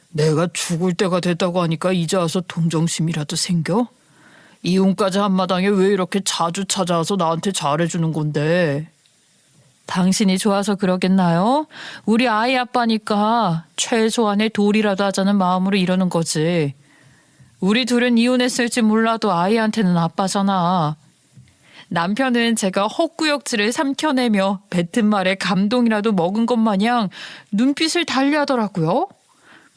내가 죽을 때가 됐다고 하니까 이제 와서 동정심이라도 생겨? 이혼까지 한 마당에 왜 이렇게 자주 찾아와서 나한테 잘해주는 건데? 당신이 좋아서 그러겠나요? 우리 아이 아빠니까 최소한의 도리라도 하자는 마음으로 이러는 거지. 우리 둘은 이혼했을지 몰라도 아이한테는 아빠잖아. 남편은 제가 헛구역질을 삼켜내며 뱉은 말에 감동이라도 먹은 것 마냥 눈빛을 달리하더라고요.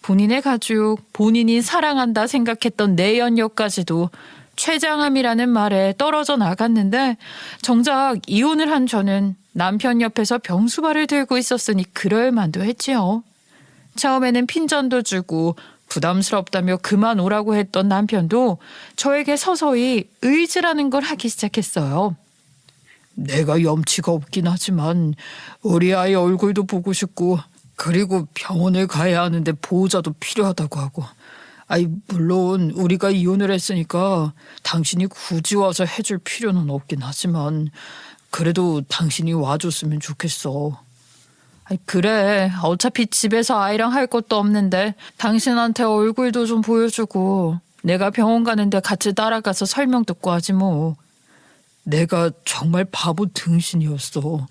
본인의 가족, 본인이 사랑한다 생각했던 내연녀까지도 췌장암이라는 말에 떨어져 나갔는데 정작 이혼을 한 저는 남편 옆에서 병수발을 들고 있었으니 그럴 만도 했지요. 처음에는 핀잔도 주고 부담스럽다며 그만 오라고 했던 남편도 저에게 서서히 의지라는 걸 하기 시작했어요. 내가 염치가 없긴 하지만 우리 아이 얼굴도 보고 싶고 그리고 병원을 가야 하는데 보호자도 필요하다고 하고 물론 우리가 이혼을 했으니까 당신이 굳이 와서 해줄 필요는 없긴 하지만 그래도 당신이 와줬으면 좋겠어. 그래, 어차피 집에서 아이랑 할 것도 없는데 당신한테 얼굴도 좀 보여주고 내가 병원 가는데 같이 따라가서 설명 듣고 하지 뭐. 내가 정말 바보 등신이었어.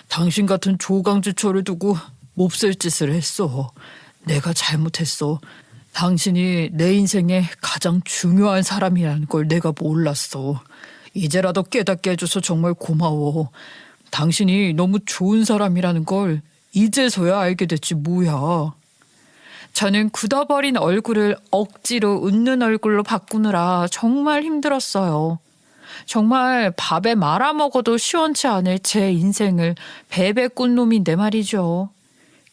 당신 같은 조강지처를 두고 몹쓸 짓을 했어. 내가 잘못했어. 당신이 내 인생에 가장 중요한 사람이라는 걸 내가 몰랐어. 이제라도 깨닫게 해줘서 정말 고마워. 당신이 너무 좋은 사람이라는 걸 이제서야 알게 됐지 뭐야. 저는 굳어버린 얼굴을 억지로 웃는 얼굴로 바꾸느라 정말 힘들었어요. 정말 밥에 말아먹어도 시원치 않을 제 인생을 베베 꾼 놈인데 말이죠.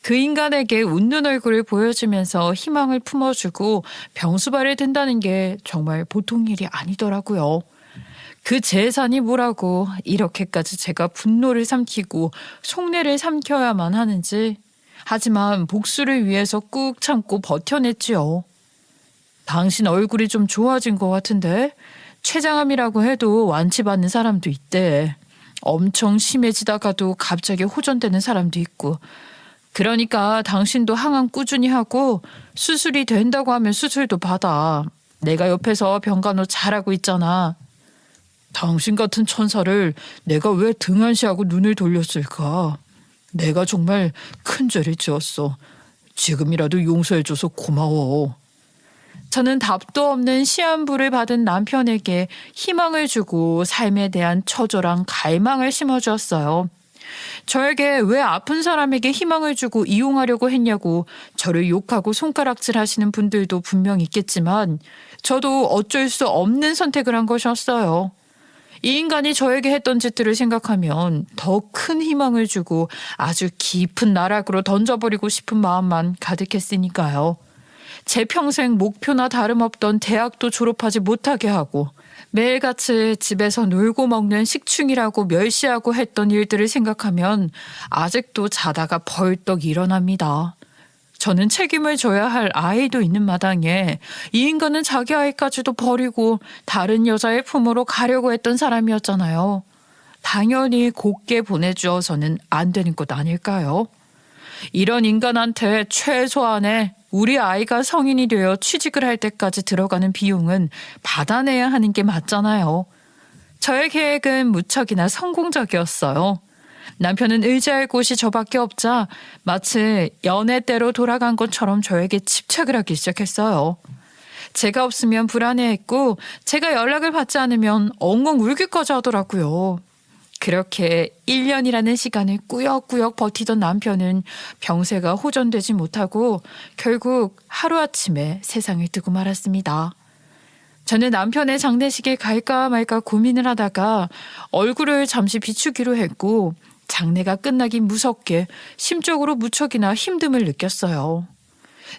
그 인간에게 웃는 얼굴을 보여주면서 희망을 품어주고 병수발을 든다는 게 정말 보통 일이 아니더라고요. 그 재산이 뭐라고 이렇게까지 제가 분노를 삼키고 속내를 삼켜야만 하는지. 하지만 복수를 위해서 꾹 참고 버텨냈지요. 당신 얼굴이 좀 좋아진 것 같은데 췌장암이라고 해도 완치받는 사람도 있대. 엄청 심해지다가도 갑자기 호전되는 사람도 있고 그러니까 당신도 항암 꾸준히 하고 수술이 된다고 하면 수술도 받아. 내가 옆에서 병간호 잘하고 있잖아. 당신 같은 천사를 내가 왜 등한시하고 눈을 돌렸을까? 내가 정말 큰 죄를 지었어. 지금이라도 용서해줘서 고마워. 저는 답도 없는 시한부를 받은 남편에게 희망을 주고 삶에 대한 처절한 갈망을 심어주었어요. 저에게 왜 아픈 사람에게 희망을 주고 이용하려고 했냐고 저를 욕하고 손가락질 하시는 분들도 분명 있겠지만 저도 어쩔 수 없는 선택을 한 것이었어요. 이 인간이 저에게 했던 짓들을 생각하면 더 큰 희망을 주고 아주 깊은 나락으로 던져버리고 싶은 마음만 가득했으니까요. 제 평생 목표나 다름없던 대학도 졸업하지 못하게 하고 매일같이 집에서 놀고 먹는 식충이라고 멸시하고 했던 일들을 생각하면 아직도 자다가 벌떡 일어납니다. 저는 책임을 져야 할 아이도 있는 마당에 이 인간은 자기 아이까지도 버리고 다른 여자의 품으로 가려고 했던 사람이었잖아요. 당연히 곱게 보내주어서는 안 되는 것 아닐까요? 이런 인간한테 최소한의 우리 아이가 성인이 되어 취직을 할 때까지 들어가는 비용은 받아내야 하는 게 맞잖아요. 저의 계획은 무척이나 성공적이었어요. 남편은 의지할 곳이 저밖에 없자 마치 연애 때로 돌아간 것처럼 저에게 집착을 하기 시작했어요. 제가 없으면 불안해했고 제가 연락을 받지 않으면 엉엉 울기까지 하더라고요. 그렇게 1년이라는 시간을 꾸역꾸역 버티던 남편은 병세가 호전되지 못하고 결국 하루아침에 세상을 뜨고 말았습니다. 저는 남편의 장례식에 갈까 말까 고민을 하다가 얼굴을 잠시 비추기로 했고 장례가 끝나기 무섭게 심적으로 무척이나 힘듦을 느꼈어요.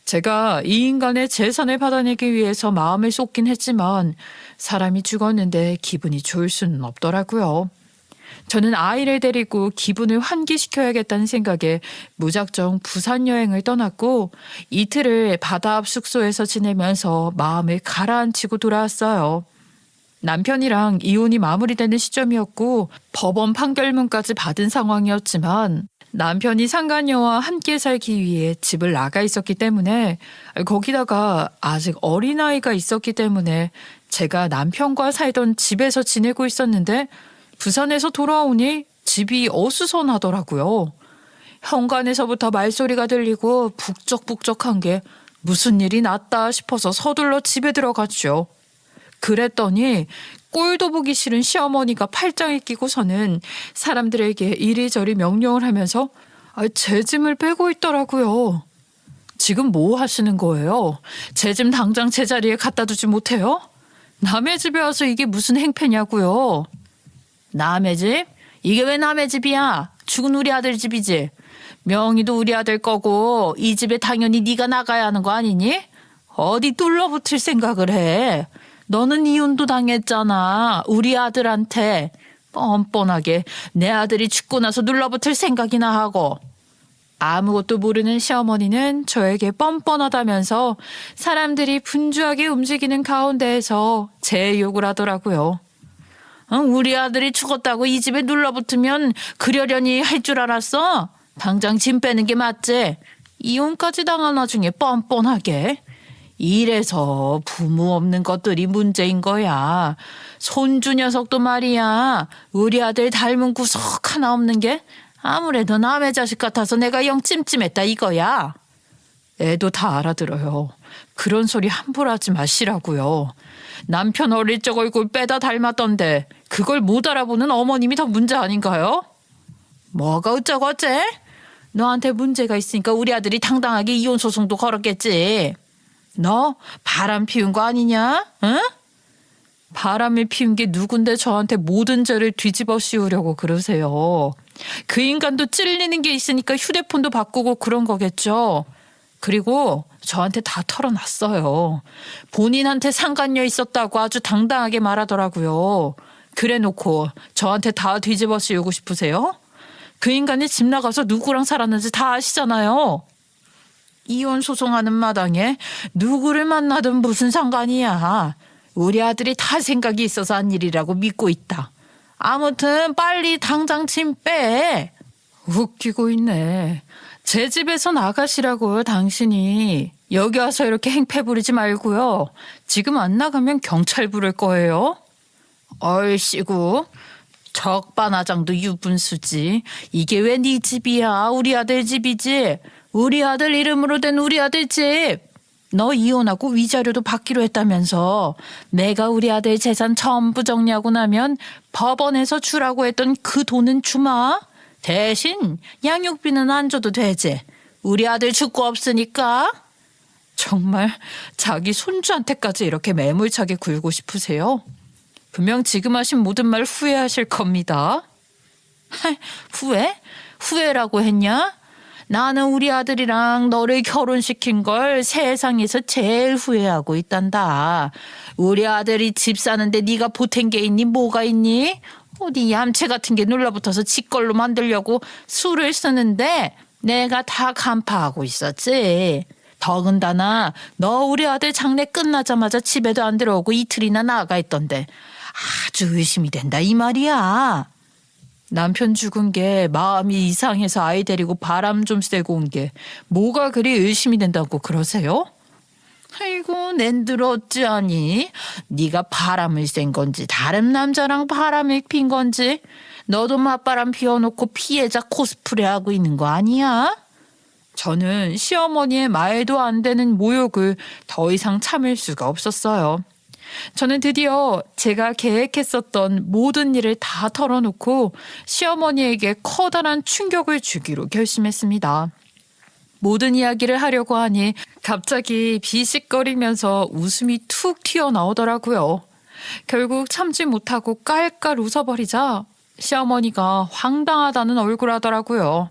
제가 이 인간의 재산을 받아내기 위해서 마음을 쏟긴 했지만 사람이 죽었는데 기분이 좋을 수는 없더라고요. 저는 아이를 데리고 기분을 환기시켜야겠다는 생각에 무작정 부산 여행을 떠났고 이틀을 바다 앞 숙소에서 지내면서 마음을 가라앉히고 돌아왔어요. 남편이랑 이혼이 마무리되는 시점이었고 법원 판결문까지 받은 상황이었지만 남편이 상간녀와 함께 살기 위해 집을 나가 있었기 때문에 거기다가 아직 어린아이가 있었기 때문에 제가 남편과 살던 집에서 지내고 있었는데 부산에서 돌아오니 집이 어수선하더라고요. 현관에서부터 말소리가 들리고 북적북적한 게 무슨 일이 났다 싶어서 서둘러 집에 들어갔죠. 그랬더니 꼴도 보기 싫은 시어머니가 팔짱을 끼고서는 사람들에게 이리저리 명령을 하면서 제 짐을 빼고 있더라고요. 지금 뭐 하시는 거예요? 제 짐 당장 제자리에 갖다 두지 못해요? 남의 집에 와서 이게 무슨 행패냐고요. 남의 집? 이게 왜 남의 집이야? 죽은 우리 아들 집이지. 명의도 우리 아들 거고 이 집에 당연히 네가 나가야 하는 거 아니니? 어디 둘러붙을 생각을 해. 너는 이혼도 당했잖아. 우리 아들한테. 뻔뻔하게 내 아들이 죽고 나서 눌러붙을 생각이나 하고. 아무것도 모르는 시어머니는 저에게 뻔뻔하다면서 사람들이 분주하게 움직이는 가운데에서 제 욕을 하더라고요. 우리 아들이 죽었다고 이 집에 눌러붙으면 그러려니 할 줄 알았어? 당장 짐 빼는 게 맞지? 이혼까지 당한 와중에 뻔뻔하게. 이래서 부모 없는 것들이 문제인 거야. 손주 녀석도 말이야. 우리 아들 닮은 구석 하나 없는 게 아무래도 남의 자식 같아서 내가 영 찜찜했다 이거야. 애도 다 알아들어요. 그런 소리 함부로 하지 마시라고요. 남편 어릴 적 얼굴 빼다 닮았던데 그걸 못 알아보는 어머님이 더 문제 아닌가요? 뭐가 어쩌고 어째? 너한테 문제가 있으니까 우리 아들이 당당하게 이혼 소송도 걸었겠지. 너 바람 피운 거 아니냐? 응? 바람을 피운 게 누군데 저한테 모든 죄를 뒤집어 씌우려고 그러세요. 그 인간도 찔리는 게 있으니까 휴대폰도 바꾸고 그런 거겠죠. 그리고 저한테 다 털어놨어요. 본인한테 상간녀 있었다고 아주 당당하게 말하더라고요. 그래놓고 저한테 다 뒤집어 씌우고 싶으세요? 그 인간이 집 나가서 누구랑 살았는지 다 아시잖아요. 이혼 소송하는 마당에 누구를 만나든 무슨 상관이야. 우리 아들이 다 생각이 있어서 한 일이라고 믿고 있다. 아무튼 빨리 당장 짐 빼. 웃기고 있네. 제 집에서 나가시라고요, 당신이. 여기 와서 이렇게 행패 부리지 말고요. 지금 안 나가면 경찰 부를 거예요. 얼씨구, 적반하장도 유분수지. 이게 왜 네 집이야? 우리 아들 집이지. 우리 아들 이름으로 된 우리 아들 집. 너 이혼하고 위자료도 받기로 했다면서. 내가 우리 아들 재산 전부 정리하고 나면 법원에서 주라고 했던 그 돈은 주마. 대신 양육비는 안 줘도 되지. 우리 아들 죽고 없으니까. 정말 자기 손주한테까지 이렇게 매몰차게 굴고 싶으세요? 분명 지금 하신 모든 말 후회하실 겁니다. 후회? 후회라고 했냐? 나는 우리 아들이랑 너를 결혼시킨 걸 세상에서 제일 후회하고 있단다. 우리 아들이 집 사는데 네가 보탠 게 있니? 뭐가 있니? 어디 얌체 같은 게 눌러붙어서 지 걸로 만들려고 술을 쓰는데 내가 다 간파하고 있었지. 더군다나 너 우리 아들 장례 끝나자마자 집에도 안 들어오고 이틀이나 나가 있던데 아주 의심이 된다 이 말이야. 남편 죽은 게 마음이 이상해서 아이 데리고 바람 좀 쐬고 온 게 뭐가 그리 의심이 된다고 그러세요? 아이고 낸들 어찌하니? 네가 바람을 쐰 건지 다른 남자랑 바람을 핀 건지 너도 맞바람 피워놓고 피해자 코스프레하고 있는 거 아니야? 저는 시어머니의 말도 안 되는 모욕을 더 이상 참을 수가 없었어요. 저는 드디어 제가 계획했었던 모든 일을 다 털어놓고 시어머니에게 커다란 충격을 주기로 결심했습니다. 모든 이야기를 하려고 하니 갑자기 비식거리면서 웃음이 툭 튀어나오더라고요. 결국 참지 못하고 깔깔 웃어버리자 시어머니가 황당하다는 얼굴 하더라고요.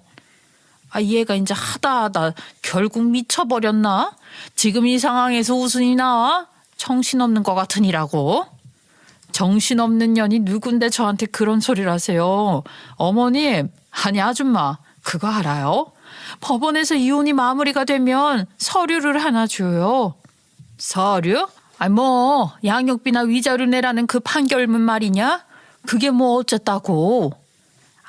아, 얘가 이제 하다 결국 미쳐버렸나? 지금 이 상황에서 웃음이 나와? 정신없는 것 같으니라고. 정신없는 년이 누군데 저한테 그런 소리를 하세요. 어머님, 아니 아줌마, 그거 알아요? 법원에서 이혼이 마무리가 되면 서류를 하나 줘요. 서류? 아니 뭐 양육비나 위자료 내라는 그 판결문 말이냐? 그게 뭐 어쨌다고.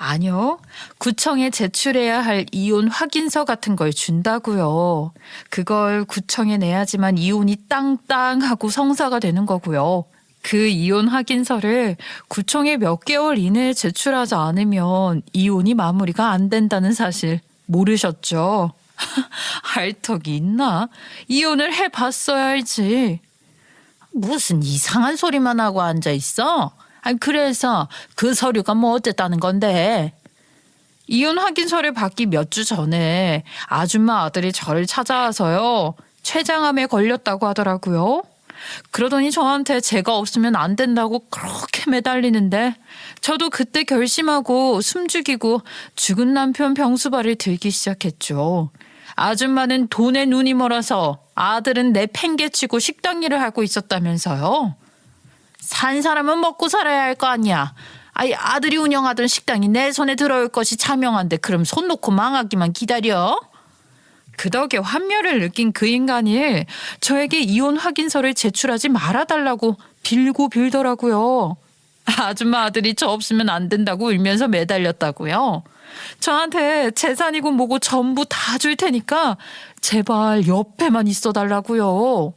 아니요. 구청에 제출해야 할 이혼 확인서 같은 걸 준다고요. 그걸 구청에 내야지만 이혼이 땅땅하고 성사가 되는 거고요. 그 이혼 확인서를 구청에 몇 개월 이내에 제출하지 않으면 이혼이 마무리가 안 된다는 사실 모르셨죠? 할 턱이 있나? 이혼을 해봤어야 알지. 무슨 이상한 소리만 하고 앉아있어? 아니 그래서 그 서류가 뭐 어쨌다는 건데. 이혼 확인서를 받기 몇 주 전에 아줌마 아들이 저를 찾아와서요. 췌장암에 걸렸다고 하더라고요. 그러더니 저한테 제가 없으면 안 된다고 그렇게 매달리는데 저도 그때 결심하고 숨죽이고 죽은 남편 병수발을 들기 시작했죠. 아줌마는 돈에 눈이 멀어서 아들은 내 팽개치고 식당 일을 하고 있었다면서요. 산 사람은 먹고 살아야 할 거 아니야. 아이 아들이 운영하던 식당이 내 손에 들어올 것이 자명한데 그럼 손 놓고 망하기만 기다려? 그 덕에 환멸을 느낀 그 인간이 저에게 이혼 확인서를 제출하지 말아달라고 빌고 빌더라고요. 아줌마 아들이 저 없으면 안 된다고 울면서 매달렸다고요. 저한테 재산이고 뭐고 전부 다 줄 테니까 제발 옆에만 있어달라고요.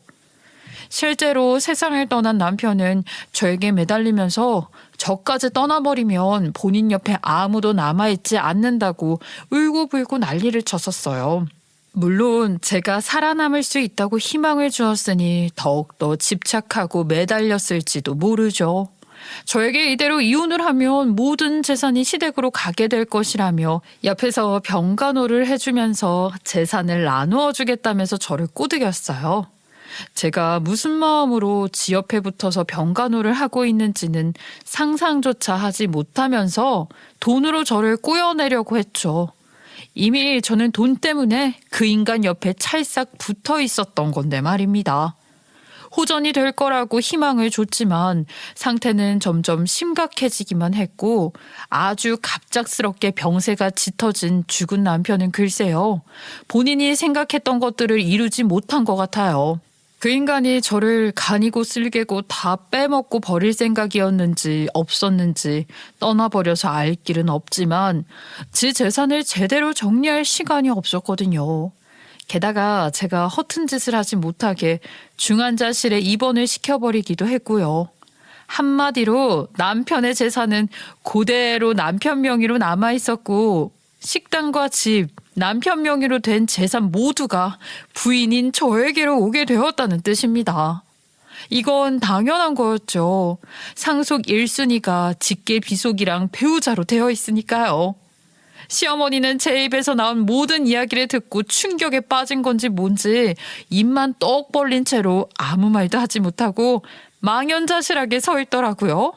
실제로 세상을 떠난 남편은 저에게 매달리면서 저까지 떠나버리면 본인 옆에 아무도 남아있지 않는다고 울고불고 난리를 쳤었어요. 물론 제가 살아남을 수 있다고 희망을 주었으니 더욱더 집착하고 매달렸을지도 모르죠. 저에게 이대로 이혼을 하면 모든 재산이 시댁으로 가게 될 것이라며 옆에서 병간호를 해주면서 재산을 나누어 주겠다면서 저를 꼬드겼어요. 제가 무슨 마음으로 지 옆에 붙어서 병간호를 하고 있는지는 상상조차 하지 못하면서 돈으로 저를 꼬여내려고 했죠. 이미 저는 돈 때문에 그 인간 옆에 찰싹 붙어 있었던 건데 말입니다. 호전이 될 거라고 희망을 줬지만 상태는 점점 심각해지기만 했고 아주 갑작스럽게 병세가 짙어진 죽은 남편은 글쎄요. 본인이 생각했던 것들을 이루지 못한 것 같아요. 그 인간이 저를 간이고 쓸개고 다 빼먹고 버릴 생각이었는지 없었는지 떠나버려서 알 길은 없지만 제 재산을 제대로 정리할 시간이 없었거든요. 게다가 제가 허튼 짓을 하지 못하게 중환자실에 입원을 시켜버리기도 했고요. 한마디로 남편의 재산은 그대로 남편 명의로 남아있었고 식당과 집, 남편 명의로 된 재산 모두가 부인인 저에게로 오게 되었다는 뜻입니다. 이건 당연한 거였죠. 상속 1순위가 직계 비속이랑 배우자로 되어 있으니까요. 시어머니는 제 입에서 나온 모든 이야기를 듣고 충격에 빠진 건지 뭔지 입만 떡 벌린 채로 아무 말도 하지 못하고 망연자실하게 서 있더라고요.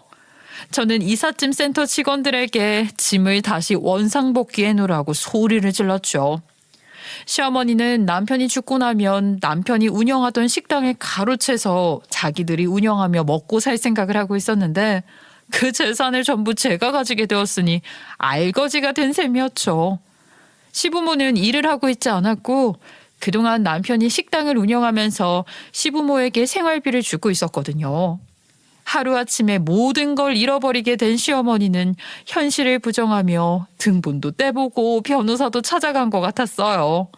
저는 이삿짐 센터 직원들에게 짐을 다시 원상복귀해 놓으라고 소리를 질렀죠. 시어머니는 남편이 죽고 나면 남편이 운영하던 식당을 가로채서 자기들이 운영하며 먹고 살 생각을 하고 있었는데 그 재산을 전부 제가 가지게 되었으니 알거지가 된 셈이었죠. 시부모는 일을 하고 있지 않았고 그동안 남편이 식당을 운영하면서 시부모에게 생활비를 주고 있었거든요. 하루아침에 모든 걸 잃어버리게 된 시어머니는 현실을 부정하며 등본도 떼보고 변호사도 찾아간 것 같았어요.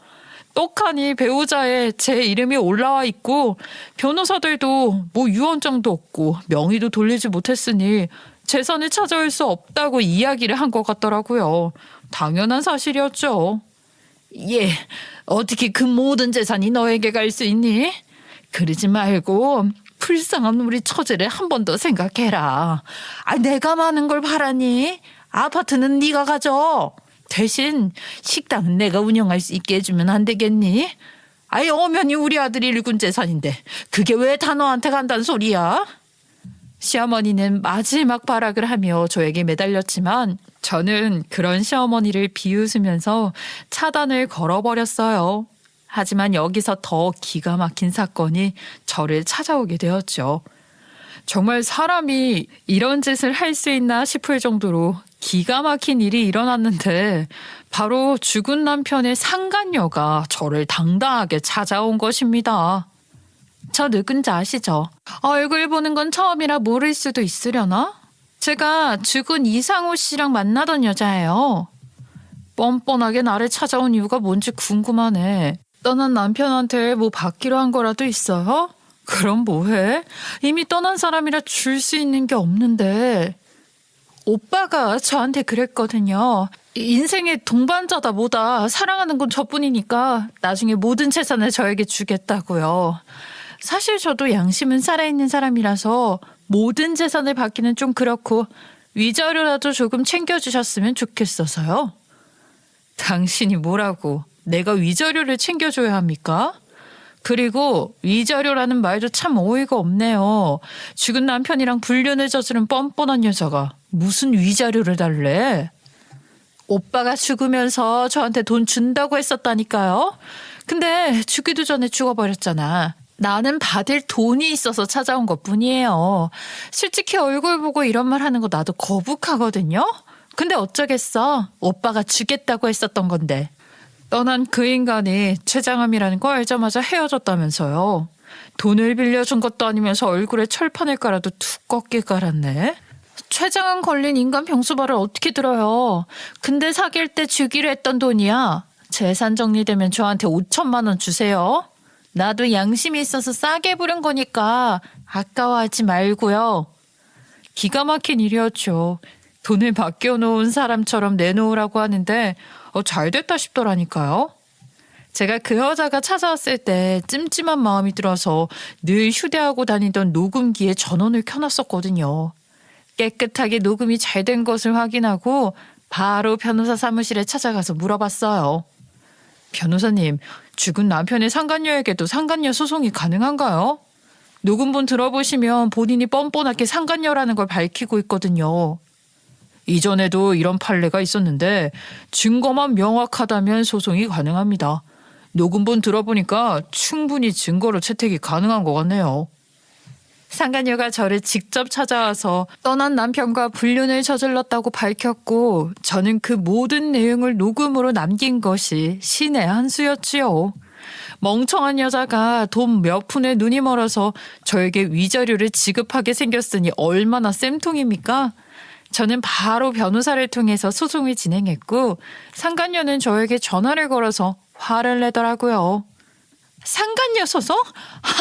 떡하니 배우자에 제 이름이 올라와 있고 변호사들도 뭐 유언장도 없고 명의도 돌리지 못했으니 재산을 찾아올 수 없다고 이야기를 한 것 같더라고요. 당연한 사실이었죠. 예, 어떻게 그 모든 재산이 너에게 갈 수 있니? 그러지 말고 불쌍한 우리 처제를 한 번 더 생각해라. 내가 많은 걸 바라니? 아파트는 네가 가져. 대신 식당은 내가 운영할 수 있게 해주면 안 되겠니? 엄연히 우리 아들이 일군 재산인데 그게 왜 다 너한테 간다는 소리야? 시어머니는 마지막 발악을 하며 저에게 매달렸지만 저는 그런 시어머니를 비웃으면서 차단을 걸어버렸어요. 하지만 여기서 더 기가 막힌 사건이 저를 찾아오게 되었죠. 정말 사람이 이런 짓을 할 수 있나 싶을 정도로 기가 막힌 일이 일어났는데 바로 죽은 남편의 상간녀가 저를 당당하게 찾아온 것입니다. 저 누군지 아시죠? 얼굴 보는 건 처음이라 모를 수도 있으려나? 제가 죽은 이상호 씨랑 만나던 여자예요. 뻔뻔하게 나를 찾아온 이유가 뭔지 궁금하네. 떠난 남편한테 뭐 받기로 한 거라도 있어요? 그럼 뭐해? 이미 떠난 사람이라 줄 수 있는 게 없는데. 오빠가 저한테 그랬거든요. 인생의 동반자다 뭐다. 사랑하는 건 저뿐이니까 나중에 모든 재산을 저에게 주겠다고요. 사실 저도 양심은 살아있는 사람이라서 모든 재산을 받기는 좀 그렇고 위자료라도 조금 챙겨주셨으면 좋겠어서요. 당신이 뭐라고 내가 위자료를 챙겨줘야 합니까? 그리고 위자료라는 말도 참 어이가 없네요. 죽은 남편이랑 불륜을 저지른 뻔뻔한 여자가 무슨 위자료를 달래? 오빠가 죽으면서 저한테 돈 준다고 했었다니까요. 근데 죽기도 전에 죽어버렸잖아. 나는 받을 돈이 있어서 찾아온 것뿐이에요. 솔직히 얼굴 보고 이런 말 하는 거 나도 거북하거든요. 근데 어쩌겠어. 오빠가 주겠다고 했었던 건데. 떠난 그 인간이 췌장암이라는 거 알자마자 헤어졌다면서요. 돈을 빌려준 것도 아니면서 얼굴에 철판을 깔아도 두껍게 깔았네. 췌장암 걸린 인간 병수발을 어떻게 들어요. 근데 사귈 때 주기로 했던 돈이야. 재산 정리되면 저한테 5천만 원 주세요. 나도 양심이 있어서 싸게 부른 거니까 아까워하지 말고요. 기가 막힌 일이었죠. 돈을 맡겨놓은 사람처럼 내놓으라고 하는데 잘 됐다 싶더라니까요. 제가 그 여자가 찾아왔을 때 찜찜한 마음이 들어서 늘 휴대하고 다니던 녹음기에 전원을 켜놨었거든요. 깨끗하게 녹음이 잘 된 것을 확인하고 바로 변호사 사무실에 찾아가서 물어봤어요. 변호사님, 죽은 남편의 상간녀에게도 상간녀 소송이 가능한가요? 녹음본 들어보시면 본인이 뻔뻔하게 상간녀라는 걸 밝히고 있거든요. 이전에도 이런 판례가 있었는데 증거만 명확하다면 소송이 가능합니다. 녹음본 들어보니까 충분히 증거로 채택이 가능한 것 같네요. 상간녀가 저를 직접 찾아와서 떠난 남편과 불륜을 저질렀다고 밝혔고 저는 그 모든 내용을 녹음으로 남긴 것이 신의 한 수였지요. 멍청한 여자가 돈 몇 푼에 눈이 멀어서 저에게 위자료를 지급하게 생겼으니 얼마나 쌤통입니까? 저는 바로 변호사를 통해서 소송을 진행했고 상간녀는 저에게 전화를 걸어서 화를 내더라고요. 상간녀 소송?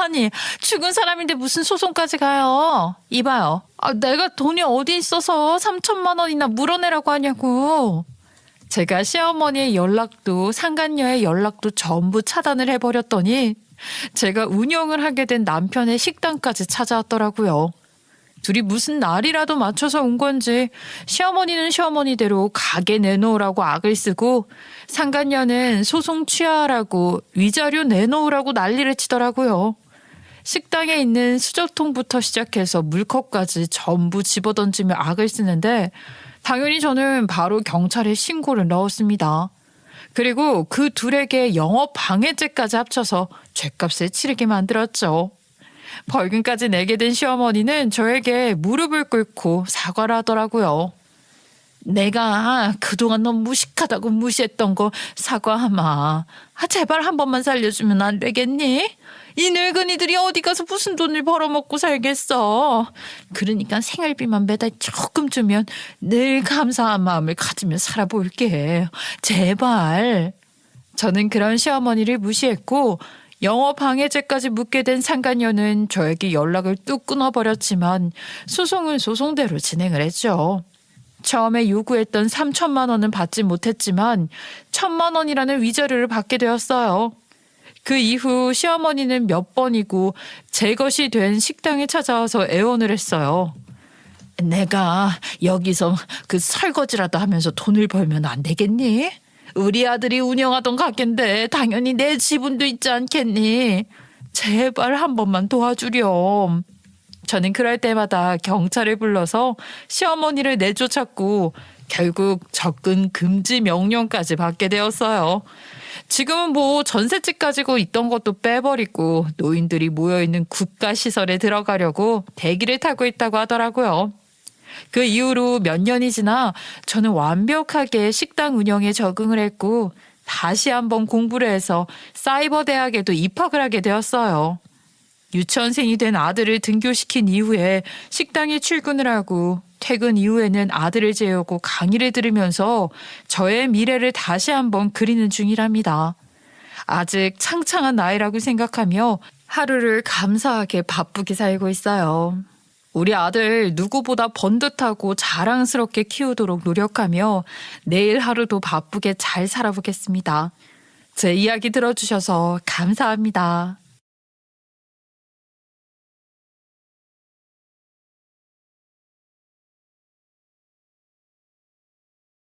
아니, 죽은 사람인데 무슨 소송까지 가요? 이봐요. 내가 돈이 어디 있어서 3천만 원이나 물어내라고 하냐고. 제가 시어머니의 연락도 상간녀의 연락도 전부 차단을 해버렸더니 제가 운영을 하게 된 남편의 식당까지 찾아왔더라고요. 둘이 무슨 날이라도 맞춰서 온 건지 시어머니는 시어머니대로 가게 내놓으라고 악을 쓰고 상간녀는 소송 취하하라고 위자료 내놓으라고 난리를 치더라고요. 식당에 있는 수저통부터 시작해서 물컵까지 전부 집어던지며 악을 쓰는데 당연히 저는 바로 경찰에 신고를 넣었습니다. 그리고 그 둘에게 영업 방해죄까지 합쳐서 죗값을 치르게 만들었죠. 벌금까지 내게 된 시어머니는 저에게 무릎을 꿇고 사과를 하더라고요. 내가 그동안 너무 무식하다고 무시했던 거 사과하마. 제발 한 번만 살려주면 안 되겠니? 이 늙은이들이 어디 가서 무슨 돈을 벌어먹고 살겠어. 그러니까 생활비만 매달 조금 주면 늘 감사한 마음을 가지며 살아볼게. 제발. 저는 그런 시어머니를 무시했고 영업방해죄까지 묻게 된 상간녀는 저에게 연락을 뚝 끊어버렸지만 소송은 소송대로 진행을 했죠. 처음에 요구했던 3천만 원은 받지 못했지만 1,000만 원이라는 위자료를 받게 되었어요. 그 이후 시어머니는 몇 번이고 제 것이 된 식당에 찾아와서 애원을 했어요. 내가 여기서 그 설거지라도 하면서 돈을 벌면 안 되겠니? 우리 아들이 운영하던 가게인데 당연히 내 지분도 있지 않겠니? 제발 한 번만 도와주렴. 저는 그럴 때마다 경찰을 불러서 시어머니를 내쫓았고 결국 접근 금지 명령까지 받게 되었어요. 지금은 뭐 전셋집 가지고 있던 것도 빼버리고 노인들이 모여있는 국가시설에 들어가려고 대기를 타고 있다고 하더라고요. 그 이후로 몇 년이 지나 저는 완벽하게 식당 운영에 적응을 했고 다시 한번 공부를 해서 사이버 대학에도 입학을 하게 되었어요. 유치원생이 된 아들을 등교시킨 이후에 식당에 출근을 하고 퇴근 이후에는 아들을 재우고 강의를 들으면서 저의 미래를 다시 한번 그리는 중이랍니다. 아직 창창한 나이라고 생각하며 하루를 감사하게 바쁘게 살고 있어요. 우리 아들 누구보다 번듯하고 자랑스럽게 키우도록 노력하며 내일 하루도 바쁘게 잘 살아보겠습니다. 제 이야기 들어주셔서 감사합니다.